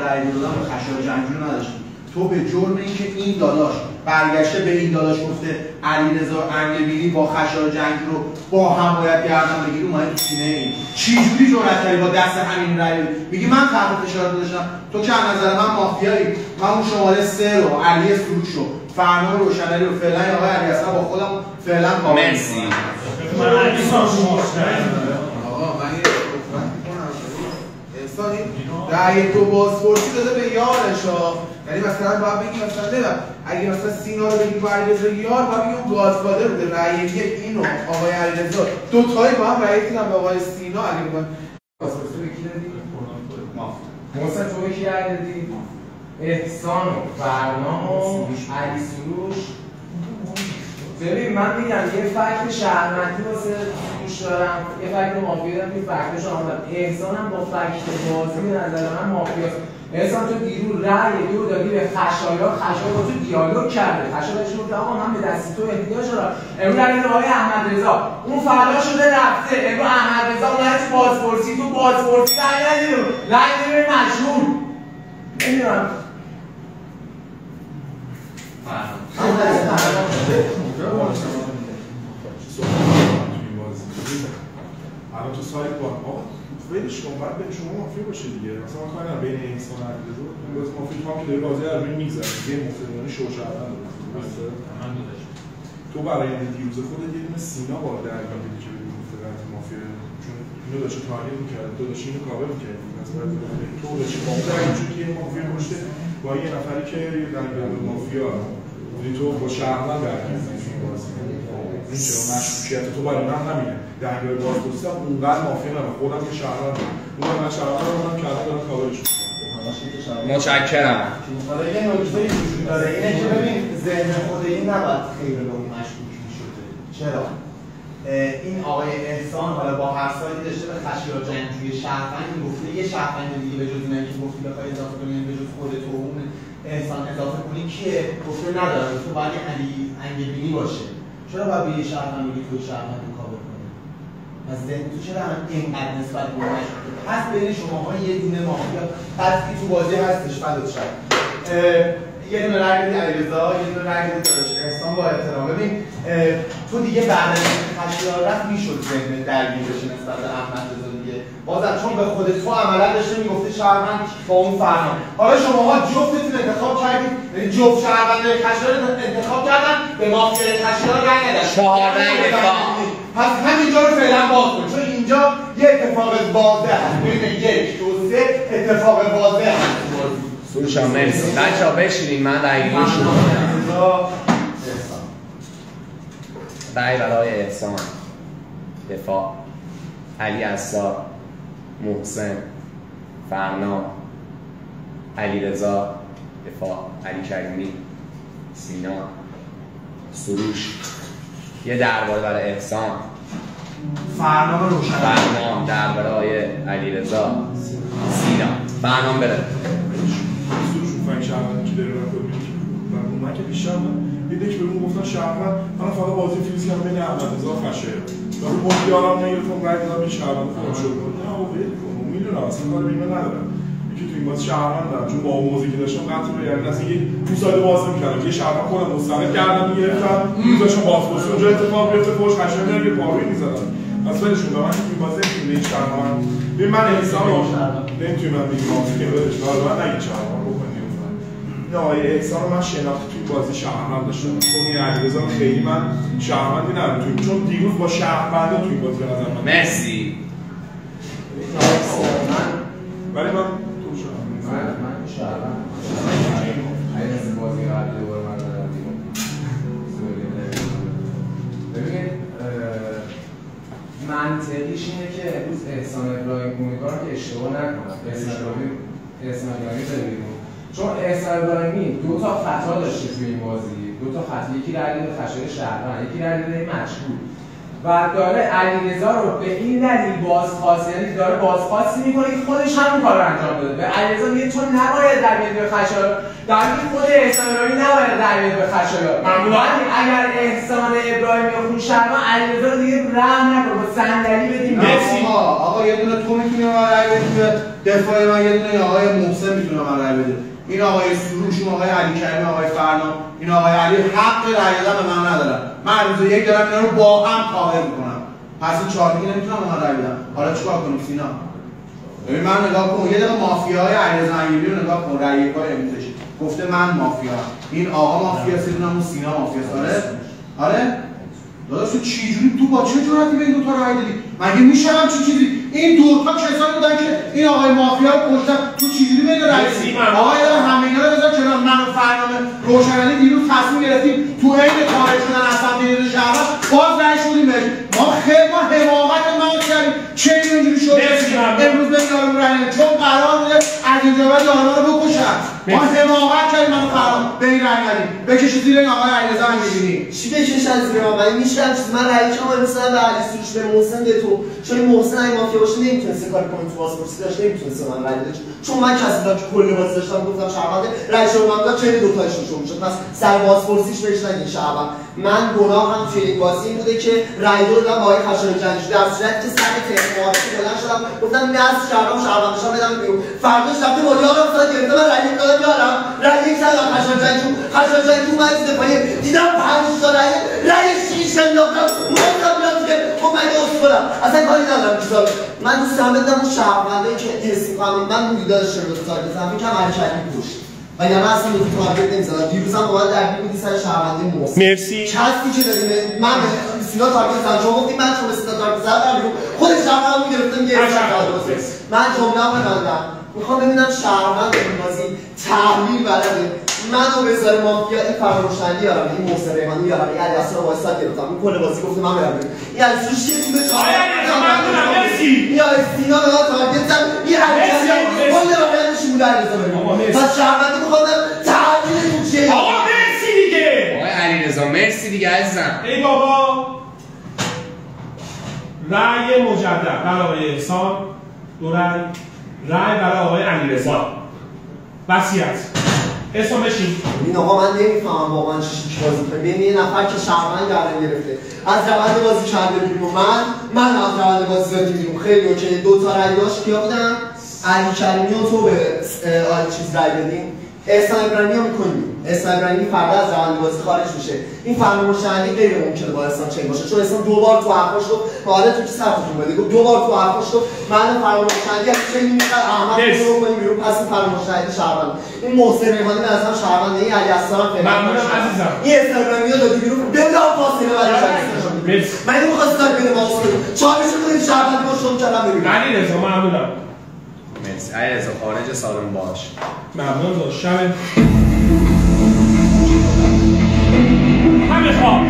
رأی دادم به خشایار جنگجو نداشتی. تو به جرم اینکه این داداش برگشته به این داداش گفته علیرضا امیربیلی با خشایار جنگجو رو با هم باید گردن بگیری اومدی تو سینه این. چجوری جرأت کردی با دست همین رأی میگی من تحت فشار داشتم؟ تو که از نظر من مافیایی. من اون شماره 3 رو علی سروش رو فرمان روشنری رو فعلا آقای علی اصلا با خودم فعلا کامل مرسی. آقا من یه صحبت می‌کنم. احسان این رأی تو بازپرسی داده به یارش ها، یعنی مثلا باید بگی مثلا نمیدونم اگه مثلا سینا رو بگی با علیرضا یار باید بگی اون گادفادر بوده رأی یک اینو آقای علیرضا دو تایی با هم رأی دادن به آقای سینا. اگه میگن بازپرسی به کی دادی؟ محسن تو به کی رأی دادی؟ احسان و فرنام و علی سروش. ببین من میگم یه فکت شهرمندی واسه سروش دارم، یه فکت مافیا دارم که فکتش آمدم. احسانم با فکت بازی به نظر من مافیاست. احسان تو دیروز رأی دو دادی به خشایار با تو دیالوگ کرده. خشایار شد آقا من به دست تو احتیاج دارم. امروز رأی دادی آقای احمدرضا، اون فردا شده رفته. امروز احمدرضا اومد تو بازپرسی رأی ندید. رأی دادی به مجهول. نمیدونم الان تو سایت با آقا ولش کن بعد بین شما مافیا باشه دیگه. مثلا ما کاری نداریم بین انسان و علیرضا باز مافیا تو هم که داری بازی رو روی میگذره یه مفتدیانی شوشهروند درسته. تو برای دیروز خودت یه دونه سینا وارد درگاه دیدی که بگی مفتدیات مافیا، چون اینو داشته تارگت می‌کرد تو داشتی اینو کاور می‌کردی. مثلا تو داشتی با اون درگاه چون که یه مافیا پشته با یه نفری که یه درگاه مافیا بودی تو با شهروند درگیر این بازی. این چرا مشکوکیت تو برای من همینه. درگاه بازپرسی هم اونقدر مافیا نمید خودم که شهروند اون من شهروند رو من کردم دارم کاورش میکنم. متشکرم. حالا یه نکته وجود داره اینه که ببین ذهن خود این نباید خیلی به اون مشکوک میشده. چرا؟ این آقای احسان حالا با هر سایدی داشته به خشایار جنگجوی شهروند گفته یه شهروند دیگه به جز اینایی که گفتی بخوای اضافه کنی به جز خودت و اون احسان اضافه کنی کیه؟ گفته ندارم. تو باید علی انگبینی باشه. چرا باید به یه شهروند بگی تو شهروند رو کاور کنی؟ از ذهن تو چرا اینقدر نسبت به اون مشکوکه؟ هست بین شماها یه دونه مافیا قطعی تو بازی هستش فدات شد. یه دونه رأی بدی علیرضا، یه دونه رأی بدی داداش احسان. با احترام ببین تو دیگه بعد از خشایار رفت میشد ذهن درگیر بشه نسبت به احمدرضا دیگه. بازم چون به خود تو عملا داشته میگفته شهروند با اون فرمان. حالا شماها جفتتون انتخاب کردید، یعنی جفت شهروندای خشایار انتخاب کردن به مافیای خشایار رأی ندادن. 4 رأی دفاع. پس همینجا رو فعلا باز کن چون اینجا یه اتفاق واضح هست. ببین 1 2 3 اتفاق واضح هست. سروشان مرسی. بچه‌ها بشینین من رأی‌گیری شروع کنم. رأی برای احسان دفاع علی عصار، محسن، فرنام، علیرضا دفاع، علی کریمی، سینا، سروش. یه درباره برای احسان، فرنام روشن، فرنام درباره علیرضا، سینا. فرنام بره. سروش اون فکر شهروندی که داره و من که بیشتر دیده که بهمون گفتن شهروند من فقط بازی فیزیک هم بین احمدرضا و خشایار و رو پولیارم نگرفتم رای دادم به شهروند خودم شد. نه و ول کن میدونم اصلا کار به این ندارم. یکی تو این بازی شهروند دارم چون با اون موضوعی که داشتم قطع رو یعنی اصلا یه موساده باز نمی‌کردم که یه شهروند خودم مستقل کردم می‌گرفتم می‌ذاشتم بازپرسی اونجا اتفاق بیفته فوش خشایار میاد پارویی می‌زدم. از ولشون به من که این بازی نمی‌تونه یک شهروند ببین من انسان رو نمی‌تونم من بگم که ولش کن من نگید شهروند بکنید. آقای احسان رو من شناختی توی بازی شهروند داشتم چون این علیرضا رو خیلی من شهروندی ندارم چون دیروز با شهروندا توی بازی به نظر من مرسی. ولی من من شهروند موردش اینه که امروز احسان ابراهیم امیدوارم که اشتباه نکنم احسان ابراهیمی بره بیرون، چون احسان ابراهیمی 2 تا خطا داشته توی این بازی، 2 تا خطا، یکی در دید خشایار شهروند، یکی در دید مشغول و داره علیرضا رو به این دلیل بازخواست، یعنی داره بازخواستی میکنه که خودش همون کار رو انجام داده. به علیرضا میگه تو نباید رأی بدی به خشایار، در حالی که خود احسان ابراهیمی نباید رأی بده به خشایار. ولی اگر احسان ابراهیمی خون شهروند علیرضا رو دیگه رحم نکنه، با صندلی بدیم. آقا یه دونه تو میتونی من رأی بدی به دفاع من، یه دونه آقای محسن میتونه من رأی بده. این آقای سروش، اون آقای علی کریمی، آقای فرنام، این آقای علی حق رأی دادن به من ندارن. من روز یک دارم اینا رو با هم کاور میکنم. پس این 4 دیگه نمیتونم به من رأی بدم. حالا چیکار کنیم سینا؟ ببین من نگاه کن، یه دقیقه مافیای علیرضا انگیلی رو نگاه کن، رأی یکای امروزش گفته من مافیام، این آقا مافیاست، این اون سینا مافیاست. آره داداش تو چجوری تو با چه جرأتی به این دو تا رأی دادی؟ مگه میشه همچین چیزی؟ این دو تا کسانی بودن که این آقای مافیا رو کشتن، تو چجوری به این رأی دادی؟ آقا یه همه اینا رو بذار کنار. من و فرنامه روشنعلی دیروز تصمیم گرفتیم تو عین خارج شدن از سمت این شهر باز رأی شدیم بهش. ما حماقت ما کردیم، چه اینجوری شد؟ امروز به یارو رأی ندیم چون قرار بوده از اینجا بعد یارو رو بکشن. ما حماقت کردیم، من و فرنامه به این رأی ندیم. بکشید زیر این آقای علیرضا انگیلی. چی بکشن زیر ما؟ ولی میشه هم چیز من رأی کردم مثلا به علی سروش، به محسن، به تو، چون محسن اگه مافیا باشه نمیتونسته کار کنه، تو پاسپورتی داشت نمیتونسته من رأی بده، چون من کسی بودم که کل بازی داشتم گفتم شهروند رأی شما من دادم، چه دو تاشون شو میشد. پس سر پاسپورتیش بهش نگین شهروند. من گناهم توی این بازی این بوده که رأی دو دادم با آقای خشایار جنگی، در صورتی که سر ترم معارفه بلند شدم گفتم نه از شهروندشم بدم بیرون. فرداش رفته با یارم ساعت گرفتم، من رأی دادم یارم، رأی یک دادم خشایار جنگی اومد دفاعی، دیدم 5 تا رأی 6 انداختم، موندم بیاد که خب من اصولم اصلا کاری ندارم چیزا. من دوست دارم بدم اون شهروندایی که حس می‌کنم من رویداد شروع به تارگت زدم، فکرم علی کریمی کشت و یعنی اصلا به تارگت نمی‌زدم. دیروزم با من درگیر بودی سر شهروندی محسن. مرسی. کسی که داریم من سینا تارگت زدم، شما گفتید من چون سینا تارگت زدم خودش شهروند می‌گرفتم که من جمله ببندم. میخوام ببینم شهروند این بازی تحلیل بلده منو بذاره مافیا، این فراموشنگی یارم، این محسن ریحانی یارم، این علی اصلا وایسا گرفتم، این کل بازی گفته من برم. این علی سروش یه تیم یا سینا به من تارگت زد، این علی کل واقعیتش بوده علیرضا بریم. پس شهروندی میخوام تحلیل تو چیه؟ آقا مرسی دیگه. آقای علیرضا مرسی دیگه عزیزم. ای بابا رأی مجدد برای آقای احسان، 2 رأی برای آقای علیرضا. وصیت احسان بشین. این آقا من نمیفهمم واقعا چی بازی کنه. ببین یه نفر که شهروند گردن گرفته از روند بازی کرده بیرون، من از روند بازی دادم بیرون. خیلی اوکی. 2 تا رأی داشت کیا بودن؟ علی کریمی و تو به چیز رأی بدین. احسان ابراهیمی رو می‌کنیم. احسان ابراهیمی فردا از روند بازی خارج میشه. این فراموشنگی غیر ممکنه با احسان چنگ باشه، چون احسان 2 بار تو حرفش گفت حالا تو چه صفتون بده، گفت 2 بار تو حرفش گفت من فراموشنگی چنگ می‌کنم احمد رو کنیم بیرون. پس این فراموشنگی شهروند، این محسن ریحانی به نظرم شهروند، این علی اصلا فعلا ممنونم عزیزم. این احسان ابراهیمی رو دادی بیرون بلا فاصله برای من می‌خواستم کار کنم واسه چالش کنیم شهروند رو شون کردم ببین. علیرضا ممنونم. مرسی علیرضا، خارج سالن باش. ممنون تا شب همه خواب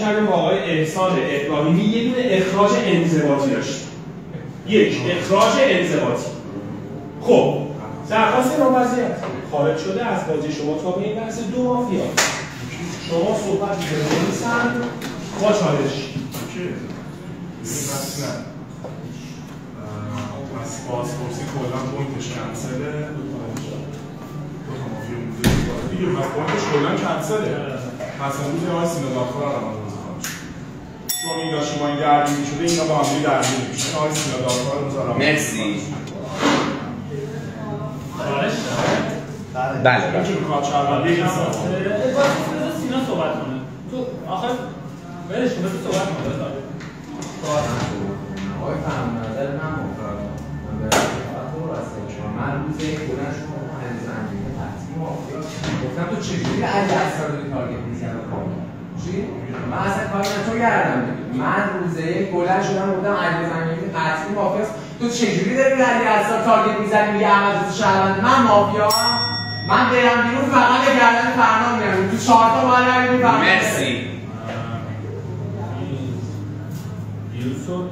کردیم با آقای احسان ابراهیمی یه دونه اخراج انضباطی داشت. یک اخراج انضباطی. خب درخواست نامزدیت خارج شده از بازی شما تا به این بحث 2 مافیا. شما صحبت بکنید با چالش. پس بازپرسی کلا پوینتش کنسله. دو تا مافیا مونده دیگه. پس پوینتش کلا کنسله. پس امروز آقای سینا دادخواه رو روند بازی خواهد شد. چون این داشت با این درگیر می‌شده اینا با هم درگیر می‌شن. آقای سینا دادخواه رو روند. مرسی. چالش بله. می‌تونی کار چربندی حساب کنه. سینا صحبت کنه. تو آخر ولش کن بذار صحبت کنه. آقای فهم نظر من مفرد من برای تو راستش من روز یک بلند شما علی زنجیره قطعی مافیا گفتم تو چجوری علی اصلا رو تارگت میزنم چی؟ من اصلا کاری من تو گردم من روز یک بلند شدم گفتم علی زنجیره قطعی مافیاست تو چجوری داری علی اصلا تارگت میزنی میگه احمد رضا شهروند من مافیا من برم بیرون فقط به گردن فرنا میرم تو 4 تا باید رنگ فرنا مرسی.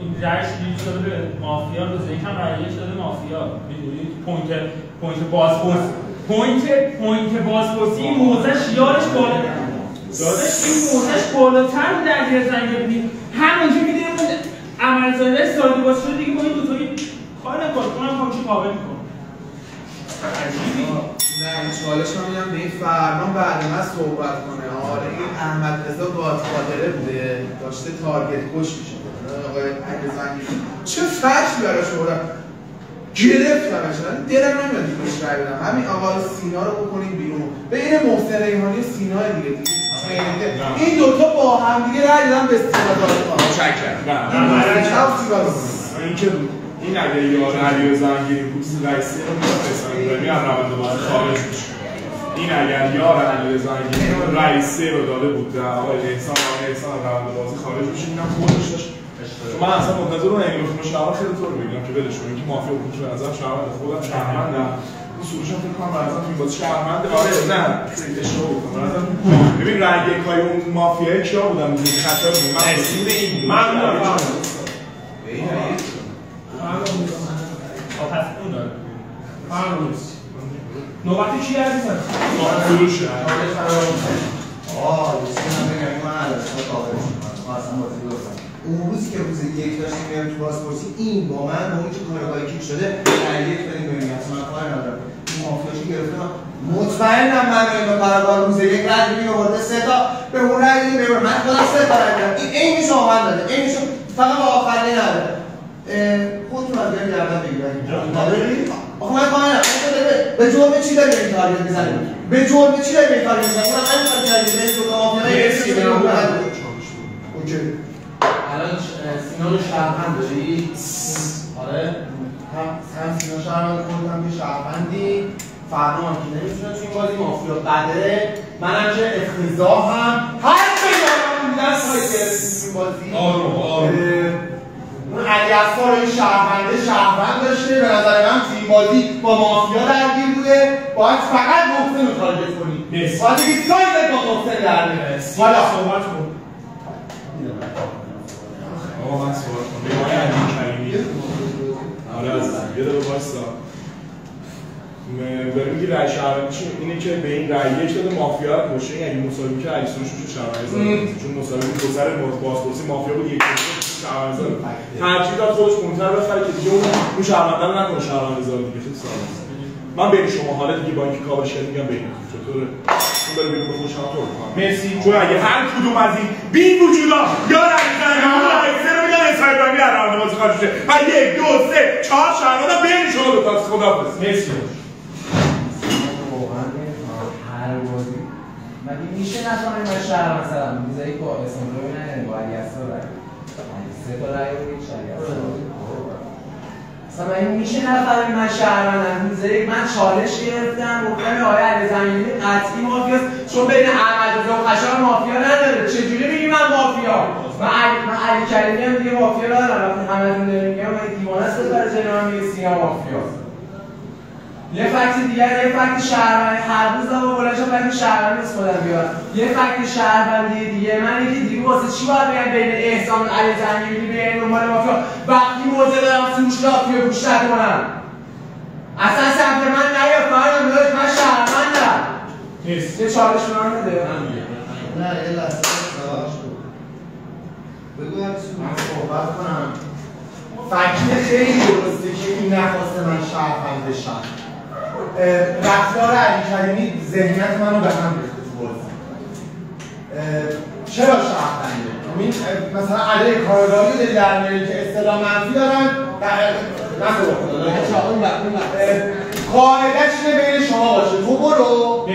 این رشت دیروز شده به مافیا روز یکم رای یک داده مافیا میدونید پوینت بازپرسی این موزش یارش بالا دادش این موزش بالاتر بود در یه زنگ ببینید همونجا میدونیم اون عملزاده سالی باز شده دیگه با این دوتایی کار نکن اونم همچی کابل میکن عجیبی نه این چالش رو میدم به این فرمان بعد من صحبت کنه. آره این احمد رضا گادفادره بوده داشته تارگت کش میشه آقای علی زنگیری چه فکری براش آوردم گرفتمش دلم نمیاد بهش رای بدم. همین آقای سینا رو بکنیم بیرون بین محسن ریحانی و سینا دیگه این دوتا با هم دیگه رای دادن به سینا دادخواه. متشکرم. اینکه این اگه یار علی زنگیری بود رئیس رو می‌فرستن برای از روند بازی خارج میشه. این اگر یار علی زنگیری رئیس رو داده بود در آقای احسان روند بازی خارج میشه اینم خودش داشت. من اصلا منتظر اون این فروش شهر خیلی طور میگم که ولش کنیم که مافیا بود که به نظر شهروند خودم شهروندم اون سروش هم فکر کنم به نظر این بازی شهرونده آره نه اشتباه گفتم به نظر ببین رنگ یکای اون مافیای کیا بودن اون خطا بود من رسید این من پس اون داره نوبتی چی عزیزم؟ فروشه من اصلا بازی گفتم اون روزی که روز یک داشتیم میرم تو بازپرسی این با من با اون که کارگاهی کیک شده در یک بریم ببینیم اصلا من کار ندارم این مافیاشو گرفتم مطمئنم من اینو کارگاه روز یک رد میگه آورده 3 تا به اون رد میگه ببر من خودم 3 تا رد میگم این عینش آمد داده عینش فقط با آخری نداره خودتون از بیان گردن بگیرید آخه من کار ندارم به جرم چی داری این تارگت میزنی به جرم چی داری این تارگت میزنی اونم همین کار کردی به دو تا مافیا اوکی الان سینا رو شهروند داری؟ آره؟ هم سینا شهروند خودت هم که شهروندی فردا هم که نمیتونه تو این بازی مافیا قدره منم که افتضاحم هر چه یادم بودن سایت گرفتیم تو این بازی اون علی اصفار این شهروند داشته به نظر من تو این بازی با مافیا درگیر بوده باید فقط محسن رو تارگت کنی باید بگید سایت با محسن در میره حالا صحبت کن آقا من صحبت کنم بگم آقای علی کریمی آره از یه دقیقه بایستا داره میگی رای شهروندی اینه که به این رای یک داده مافیا رو کشه این اگه مساوی که علی سروش میشه شهروندی چون مساوی دو سر بازپرسی مافیا بود یک شهروندی زاد ترجیح داد خودش کنتر بخره که دیگه اون شهرونده رو نکنه شهروندی زاد دیگه خیلی ساده است من بین شما حالا دیگه با اینکه کاورش کردم میگم بین چطوره اون بره بگم به خوشم تو مرسی چون اگه هر کدوم از این بی وجودا یا رئیس اون رئیس رو میگن اسایبانی از روند بازی خارج شه و 1 2 3 4 شهروند بین شما دو تا خداحافظ مرسی واقعا هر بازی مگه میشه نفهمه من شهر مثلا میذاری با اسم رو نه با علی اصفار رای 3 تا رای بود علی اصفار اصلا مگه میشه نفهمه من شهروندم میذاری من چالش گرفتم گفتم آقای علی زنگیری قطعی مافیاست چون بین احمد رضا و خشایار مافیا نداره چجوری میگی من مافیا من علی کریمی هم دیگه مافیا ندارم وقتی همتون دارین میگم من دیوانه است برای جای من میگه سینا مافیاست یه فکت دیگر، یه فکت شهروندی هر روز دارم بلنشم فکت شهروندی از خودم بیارم. یه فکت شهروندی دیگه من اینکه دیگه واسه چی باید بگم بین احسان و علی زنگیری بیان دنبال مافیا وقتی موزه دارم فروشگاه توی گوش نکنم. اصلا سمت من نیا فرام داشت، من شهروندم. یه چالش به من بده. نه یه لحظه بگو من صحبت کنم. فکر خیلی درسته که این نخواسته من شهروند بشم. رفتار علی کریمی ذهنیت منو به هم ریخته تو بازی. چرا شهرونده؟ مثلا علی کارگاهی رو در میاری که اصطلاح منفی دارن قاعده‌اش اینه بین شما باشه. تو برو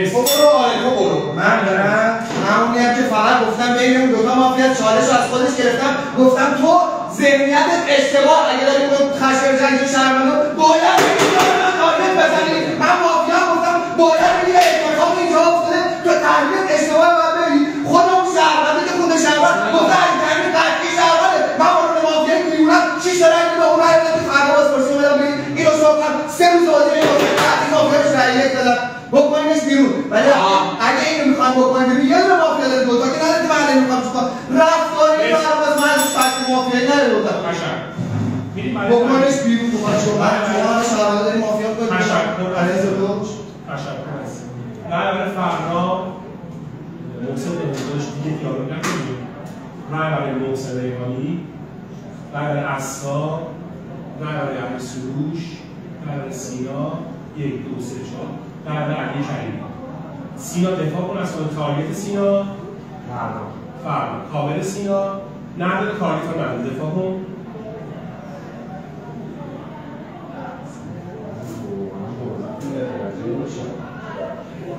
آره تو برو. من دارم همونی هم که فقط گفتم بین اون دوتا مافیا چالش رو از خودش گرفتم، گفتم تو ذهنیتت اشتباه. اگه داری اون خشم جنگی شهروندو باید بگی من تارگت بزنی. من مافیا گفتم باید بگی اتفاق اینجا افتاده، تو تحلیلت اشتباه باید بگی. خود اون شهروندی که خود شهروند گفته علی کریمی قطعی شهرونده، من مورد مافیا میمونم 6 تا رنگ به اون رنگ دادم. فردا باز پرسی اومدم بگی اینو شما کنم 3 روز بازی قطعی مافیاش رأی یک دادم بکنیش بیرون. ولی اگه اینو میخوام بکنم بیرون یه دونه مافیا داره دوتا که نداره که من نمیخوام چیکار رفتاری رو هر باز من فکر مافیایی نداره بودم بکنیش بیرون. تو من شما شهرونده داری مافیا کنید علیز دوش رای برای فردا محسن بهنداش دیگه دیالوگ نکنیم. رای برای محسن ریحانی، رای برای استا، رای برای علی سروش، رای برای سینا 1 2 3 4 رای برای علی کریمی. سینا دفاع کن از تارگت سینا فردا کاور سینا نداره تارگت هم نداره دفاع کن.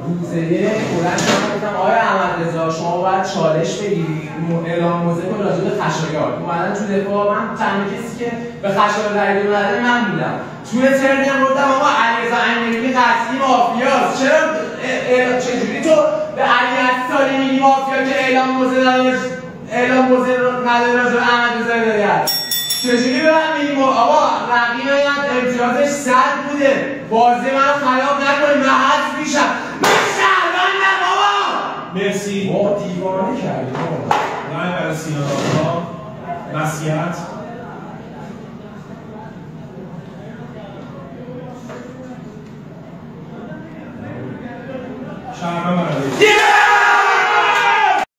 روز یک بلند شدم گفتم آقای احمدرضا شما باید چالش بگیری اعلام موضع کن راجع به خشایار. اومدن تو دفاع، من تنها کسی که به خشایار رأی نداده من بودم. توی ترنم گفتم آقا علیرضا امیری قطعی مافیاست. چجوری تو به علی عطاری میگی مافیا که اعلام موضع نداره راجع به احمدرضا هدایت؟ چجوری به من میگی آقا رقیب من امتیازش 100 بوده، بازی من خراب نکنیم، من حذف میشم، من شهروندم بابا. مرسی. ما دیوانه کردیم. رای برای سینا آقا وصیت